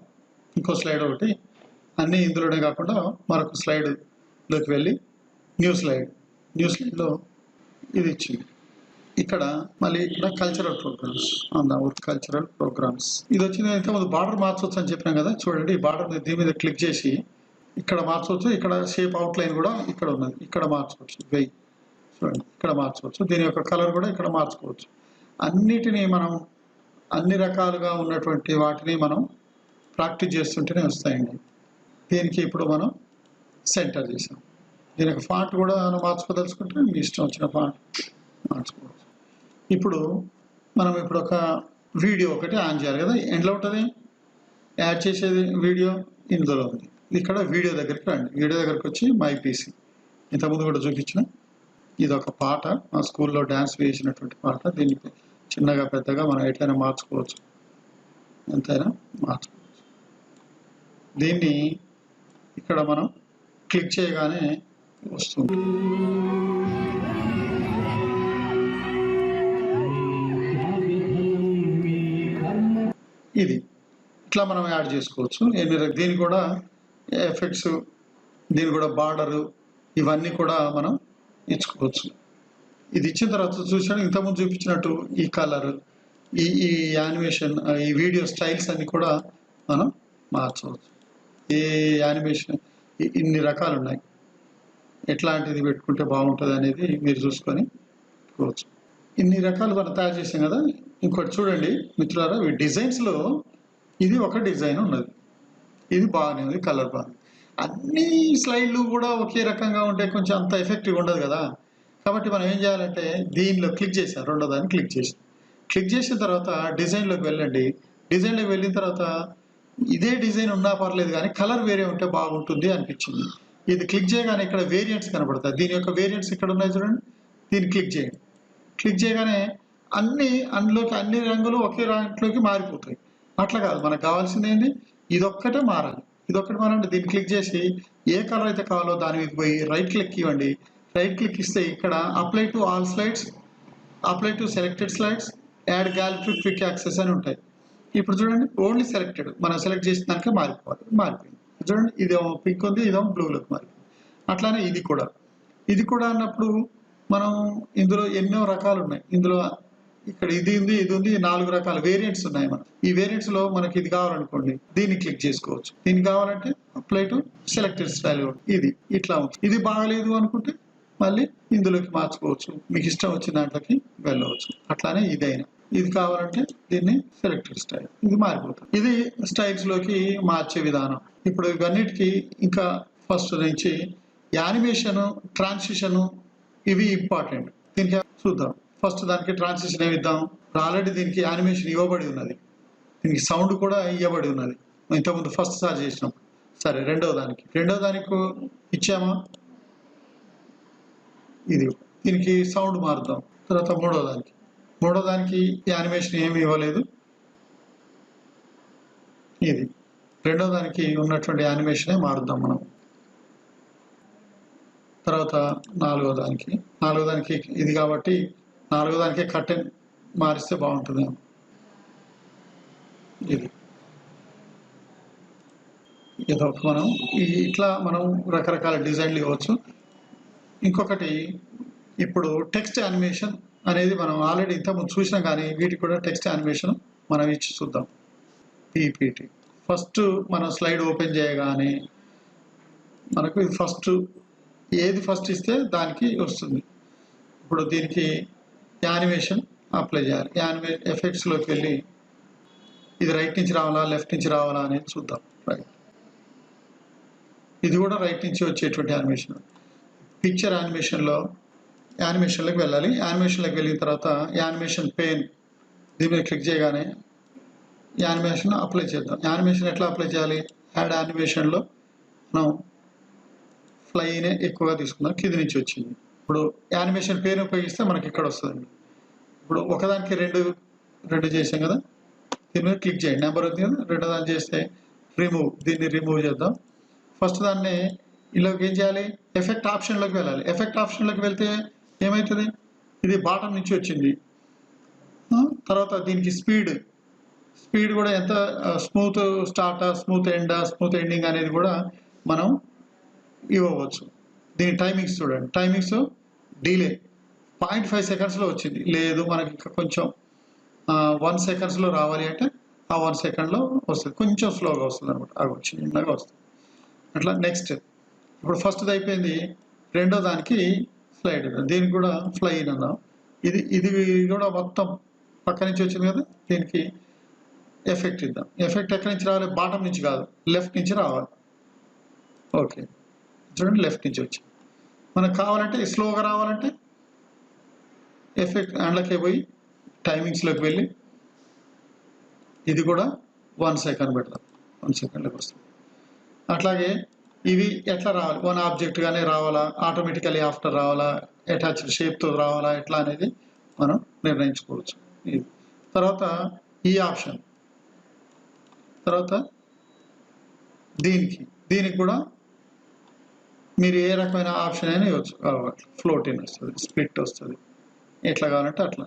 ఇంకో స్లైడ్ ఒకటి, అన్నీ ఇందులోనే కాకుండా మరొక స్లైడ్లోకి వెళ్ళి న్యూ స్లైడ్లో ఇది ఇచ్చింది. ఇక్కడ మళ్ళీ ఇక్కడ కల్చరల్ ప్రోగ్రామ్స్ ఇది వచ్చింది. ఇంతకుముందు బార్డర్ మార్చవచ్చు అని చెప్పినాం కదా. చూడండి, ఈ బార్డర్ దీని మీద క్లిక్ చేసి ఇక్కడ మార్చవచ్చు. ఇక్కడ షేప్ అవుట్ లైన్ కూడా ఇక్కడ ఉన్నది, ఇక్కడ మార్చవచ్చు. చూడండి, ఇక్కడ మార్చవచ్చు. దీని యొక్క కలర్ కూడా ఇక్కడ మార్చుకోవచ్చు. అన్నిటినీ మనం అన్ని రకాలుగా ఉన్నటువంటి వాటిని మనం ప్రాక్టీస్ చేస్తుంటేనే వస్తాయండి. దీనికి ఇప్పుడు మనం సెంటర్ చేసాం. దీని యొక్క ఫాంట్ కూడా మనం మార్చుకోదలుచుకుంటే మీ ఇష్టం వచ్చిన ఫాంట్ మార్చుకోవచ్చు. ఇప్పుడు ఒక వీడియో ఒకటి ఆన్ చేయాలి కదా. ఎండ్లో ఉంటుంది యాడ్ చేసేది వీడియో, ఇందులో ఉంది. ఇక్కడ వీడియో దగ్గరికి రండి. వీడియో దగ్గరికి వచ్చి మై పీసీ, ఇంతకుముందు కూడా చూపించిన ఇది ఒక పాట, మా స్కూల్లో డ్యాన్స్ వేసినటువంటి పాట. దీన్ని చిన్నగా పెద్దగా మనం ఎట్లయినా మార్చుకోవచ్చు, ఎంతైనా మార్చుకోవచ్చు. దీన్ని ఇక్కడ మనం క్లిక్ చేయగానే వస్తుంది. ఇది ఇట్లా మనం యాడ్ చేసుకోవచ్చు. దీని కూడా ఎఫెక్ట్స్, దీని కూడా బార్డరు, ఇవన్నీ కూడా మనం ఇచ్చుకోవచ్చు. ఇది ఇచ్చిన తర్వాత చూసాను ఇంతకుముందు చూపించినట్టు ఈ కలర్, ఈ యానిమేషన్, ఈ వీడియో స్టైల్స్ అన్ని కూడా మనం మార్చవచ్చు. ఈ యానిమేషన్ ఇన్ని రకాలు ఉన్నాయి. ఎట్లాంటిది పెట్టుకుంటే బాగుంటుంది అనేది మీరు చూసుకొని పెట్టుకోవచ్చు. ఇన్ని రకాలు మనం తయారు చేసాం కదా. ఇంకోటి చూడండి మిత్రులారా, ఈ డిజైన్స్లో ఇది ఒక డిజైన్ ఉన్నది, ఇది బాగానే ఉంది, కలర్ బాగుంది. అన్ని స్లైడ్లు కూడా ఒకే రకంగా ఉంటే కొంచెం అంత ఎఫెక్టివ్ ఉండదు కదా. కాబట్టి మనం ఏం చేయాలంటే దీనిలో క్లిక్ చేసాం, రెండో దాన్ని క్లిక్ చేసిన తర్వాత డిజైన్లోకి వెళ్ళండి. డిజైన్లోకి వెళ్ళిన తర్వాత ఇదే డిజైన్ ఉన్నా పర్లేదు కానీ కలర్ వేరే ఉంటే బాగుంటుంది అనిపించింది. ఇది క్లిక్ చేయగానే ఇక్కడ వేరియంట్స్ కనబడతాయి. దీని యొక్క వేరియంట్స్ ఇక్కడ ఉన్నాయి చూడండి. దీన్ని క్లిక్ చేయండి. క్లిక్ చేయగానే అన్ని రంగులు ఒకే రంగులోకి మారిపోతాయి. అట్లా కాదు, మనకు కావాల్సింది ఏంటి, ఇదొక్కటే మారాలి. ఇదొక్కటి మారంటే దీన్ని క్లిక్ చేసి ఏ కలర్ అయితే కావాలో దాని మీద పోయి రైట్ క్లిక్ ఇవ్వండి. రైట్ క్లిక్ ఇస్తే ఇక్కడ apply to all slides, apply to selected slides, add gallery to quick access అని ఉంటాయి. ఇప్పుడు చూడండి ఓన్లీ సెలెక్టెడ్, మనం సెలెక్ట్ చేసిన దానికే మారిపోవాలి. మారిపోయింది చూడండి, ఇదేమో పింక్ ఉంది, ఇదేమో బ్లూలోకి మారిపోయింది. అట్లానే ఇది కూడా అన్నప్పుడు మనం ఇందులో ఎన్నో రకాలు ఉన్నాయి. ఇందులో ఇక్కడ ఇది ఉంది, ఇది ఉంది, 4 రకాల వేరియంట్స్ ఉన్నాయి. మనం ఈ వేరియంట్స్ లో మనకి ఇది కావాలనుకోండి, దీన్ని క్లిక్ చేసుకోవచ్చు. దీనికి కావాలంటే అప్లై టు సెలెక్టెడ్ స్టైల్, ఇది ఇట్లా ఉంటుంది. ఇది బాగలేదు అనుకుంటే మళ్ళీ ఇందులోకి మార్చుకోవచ్చు, మీకు ఇష్టం వచ్చిన దాంట్లోకి వెళ్ళవచ్చు. అట్లానే ఇదైనా ఇది కావాలంటే దీన్ని సెలెక్టెడ్ స్టైల్, ఇది మారిపోతుంది. ఇది స్టైల్స్ లోకి మార్చే విధానం. ఇప్పుడు ఇవన్నిటికీ ఇంకా ఫస్ట్ నుంచి యానిమేషన్, ట్రాన్సిషన్ ఇవి ఇంపార్టెంట్. దీనికి చూద్దాం. ఫస్ట్ దానికి ట్రాన్సిషన్ ఏమి ఇద్దాం. ఆల్రెడీ దీనికి యానిమేషన్ ఇవ్వబడి ఉన్నది, దీనికి సౌండ్ కూడా ఇవ్వబడి ఉన్నది ఇంతకుముందు ఫస్ట్ సారి చేసినప్పుడు. సరే రెండవ దానికి ఇచ్చామా, ఇది దీనికి సౌండ్ మారుద్దాం. తర్వాత మూడో దానికి యానిమేషన్ ఏమి ఇవ్వలేదు, ఇది రెండో దానికి ఉన్నటువంటి యానిమేషనే మారుద్దాం మనం. తర్వాత నాలుగో దానికి ఇది కాబట్టి నాలుగో దానికి కర్టెన్ మారిస్తే బాగుంటుంది. ఇది ఏదో మనం ఇట్లా మనం రకరకాల డిజైన్లు ఇవ్వచ్చు. ఇంకొకటి ఇప్పుడు టెక్స్ట్ యానిమేషన్ అనేది మనం ఆల్రెడీ ఇంతకుముందు చూసినాం, కానీ వీటికి కూడా టెక్స్ట్ యానిమేషన్ మనం ఇచ్చి చూద్దాం. పీపీటీ ఫస్ట్ మనం స్లైడ్ ఓపెన్ చేయగానే మనకు ఇది ఏది ఫస్ట్ ఇస్తే దానికి వస్తుంది. ఇప్పుడు దీనికి యానిమేషన్ అప్లై చేయాలి. ఎఫెక్ట్స్లోకి వెళ్ళి ఇది రైట్ నుంచి రావాలా లెఫ్ట్ నుంచి రావాలా అనేది చూద్దాం. రైట్, ఇది కూడా రైట్ నుంచి వచ్చేటువంటి యానిమేషన్. పిక్చర్ యానిమేషన్లోకి వెళ్ళాలి. యానిమేషన్లోకి వెళ్ళిన తర్వాత యానిమేషన్ పెయిన్ దీని మీద క్లిక్ చేయగానే యానిమేషన్ అప్లై చేద్దాం. యానిమేషన్ ఎట్లా అప్లై చేయాలి, యాడ్ యానిమేషన్లో మనం ఫ్లైనే ఎక్కువగా తీసుకుందాం, కింది నుంచి వచ్చింది. ఇప్పుడు యానిమేషన్ పేరు ఉపయోగిస్తే మనకి ఇక్కడ వస్తుందండి. ఇప్పుడు ఒకదానికి రెండు చేసాం కదా, దీని మీద క్లిక్ చేయండి, నెంబర్ ఉంది కదా. రెండో దాన్ని చేస్తే దీన్ని రిమూవ్ చేద్దాం. ఫస్ట్ దాన్ని ఇలాగ ఏం చేయాలి, ఎఫెక్ట్ ఆప్షన్లోకి వెళ్ళాలి. ఎఫెక్ట్ ఆప్షన్లోకి వెళ్తే ఏమవుతుంది, ఇది బాటం నుంచి వచ్చింది. తర్వాత దీనికి స్పీడ్ కూడా ఎంత, స్మూత్ స్టార్ట్, స్మూత్ ఎండింగ్ అనేది కూడా మనం ఇవ్వవచ్చు. దీని టైమింగ్స్ చూడండి, టైమింగ్స్ డిలే 0.5 సెకండ్స్లో వచ్చింది. లేదు మనకి ఇంకా కొంచెం 1 సెకండ్స్లో రావాలి అంటే ఆ 1 సెకండ్లో వస్తుంది, కొంచెం స్లోగా వస్తుంది అనమాట, అది చిన్నగా వస్తుంది. అట్లా నెక్స్ట్ ఇప్పుడు ఫస్ట్ది అయిపోయింది. రెండో దానికి స్లైడ్, దీనికి కూడా ఫ్లై అందాం. ఇది కూడా మొత్తం పక్క నుంచి వచ్చింది కదా, దీనికి ఎఫెక్ట్ ఇద్దాం. ఎఫెక్ట్ ఎక్కడి నుంచి రావాలి, బాటం నుంచి కాదు, లెఫ్ట్ నుంచి రావాలి. ఓకే చూడండి, లెఫ్ట్ నుంచి వచ్చి మనకు కావాలంటే స్లోగా రావాలంటే ఎఫెక్ట్ అండ్లకే పోయి టైమింగ్స్లోకి వెళ్ళి ఇది కూడా 1 సెకండ్ పెడతాం, 1 సెకండ్లోకి వస్తుంది. అట్లాగే ఇవి ఎట్లా రావాలి, 1 ఆబ్జెక్ట్గానే రావాలా, ఆటోమేటికలీ ఆఫ్టర్ రావాలా, అటాచ్డ్ షేప్తో రావాలా, ఎట్లా అనేది మనం నిర్ణయించుకోవచ్చు. ఇది తర్వాత ఈ ఆప్షన్, తర్వాత దీనికి కూడా మీరు ఏ రకమైన ఆప్షన్ అయినా ఇవ్వచ్చు. ఫ్లోటింగ్ వస్తుంది, స్ప్లిట్ వస్తుంది, ఎట్లా కావాలంటే అట్లా.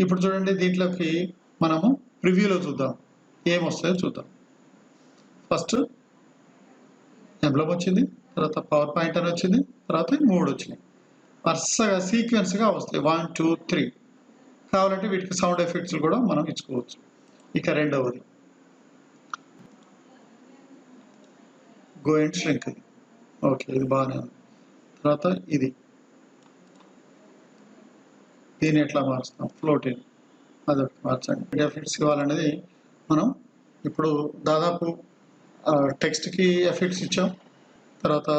ఇప్పుడు చూడండి, దీంట్లోకి మనము ప్రివ్యూలో చూద్దాం ఏమొస్తుందో చూద్దాం. ఫస్ట్ ఎంబ్లమ్ వచ్చింది, తర్వాత పవర్ పాయింట్ అని వచ్చింది, తర్వాత 3 వచ్చినాయి. వరుసగా సీక్వెన్స్గా వస్తాయి 1 2 3. కావాలంటే వీటికి సౌండ్ ఎఫెక్ట్స్ కూడా మనం ఇచ్చుకోవచ్చు. ఇక రెండవది గో అండ్ ష్రింక్. ఓకే, ఇది బాగానే ఉంది. తర్వాత దీన్ని ఎట్లా మారుస్తాం, ఫ్లోటింగ్, అదొకటి మార్చండి. ఎఫెక్ట్స్ ఇవ్వాలనేది మనం ఇప్పుడు దాదాపు టెక్స్ట్కి ఎఫెక్ట్స్ ఇచ్చాం, తర్వాత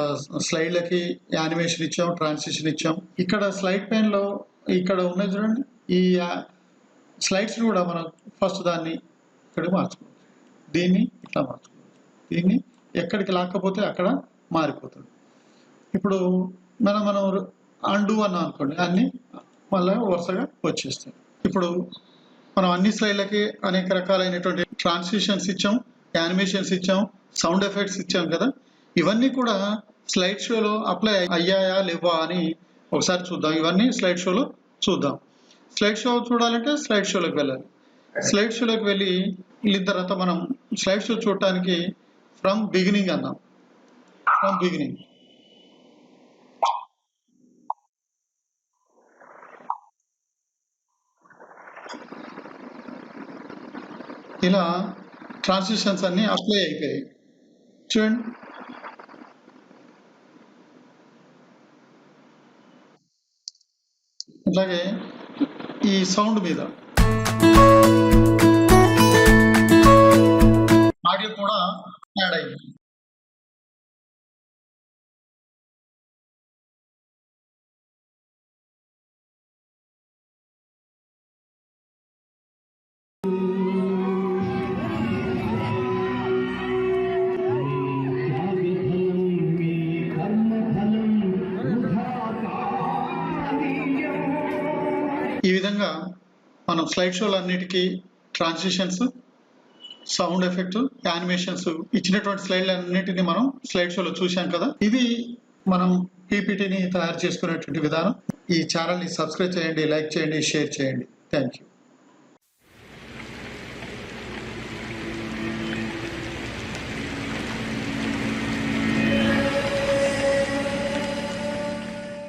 స్లైడ్లకి యానిమేషన్ ఇచ్చాం, ట్రాన్సిషన్ ఇచ్చాం. ఇక్కడ స్లైడ్ పెయిన్లో ఇక్కడ ఉన్నది చూడండి, ఈ స్లైడ్స్ కూడా మనం ఫస్ట్ దాన్ని ఇక్కడికి మార్చుకోవచ్చు, దీన్ని ఇట్లా మార్చుకోవచ్చు, దీన్ని ఎక్కడికి లాక్కపోతే అక్కడ మారిపోతుంది. ఇప్పుడు మనం అండు అన్నాం అనుకోండి, అన్నీ మళ్ళీ వరుసగా వచ్చేస్తాయి. ఇప్పుడు మనం అన్ని స్లైడ్లకి అనేక రకాలైనటువంటి ట్రాన్సిషన్స్ ఇచ్చాం, యానిమేషన్స్ ఇచ్చాం, సౌండ్ ఎఫెక్ట్స్ ఇచ్చాం కదా. ఇవన్నీ కూడా స్లైడ్ షోలో అప్లై అయ్యాయా లేవా అని ఒకసారి చూద్దాం. ఇవన్నీ స్లైడ్ షోలో చూద్దాం. స్లైడ్ షో చూడాలంటే స్లైడ్ షోలోకి వెళ్ళాలి. స్లైడ్ షోలోకి వెళ్ళిన తర్వాత మనం స్లైడ్ షో చూడటానికి ఫ్రమ్ బిగినింగ్ అన్నాం. ఫ్రమ్ బిగినింగ్ ఇలా ట్రాన్సిషన్స్ అన్ని అప్లై అయిపోయాయి చూడండి. అలాగే ఈ సౌండ్ మీద ఆడియో కూడా యాడ్ అయింది. ఈ విధంగా మనం స్లైడ్ షోలు అన్నిటికీ ట్రాన్సిషన్స్, సౌండ్ ఎఫెక్ట్, యానిమేషన్స్ ఇచ్చినటువంటి స్లైడ్లు అన్నిటిని మనం స్లైడ్ షోలో చూసాం కదా. ఇది మనం పీపీటీని తయారు చేసుకునేటువంటి విధానం. ఈ ఛానల్ని సబ్స్క్రైబ్ చేయండి, లైక్ చేయండి, షేర్ చేయండి. Thank you.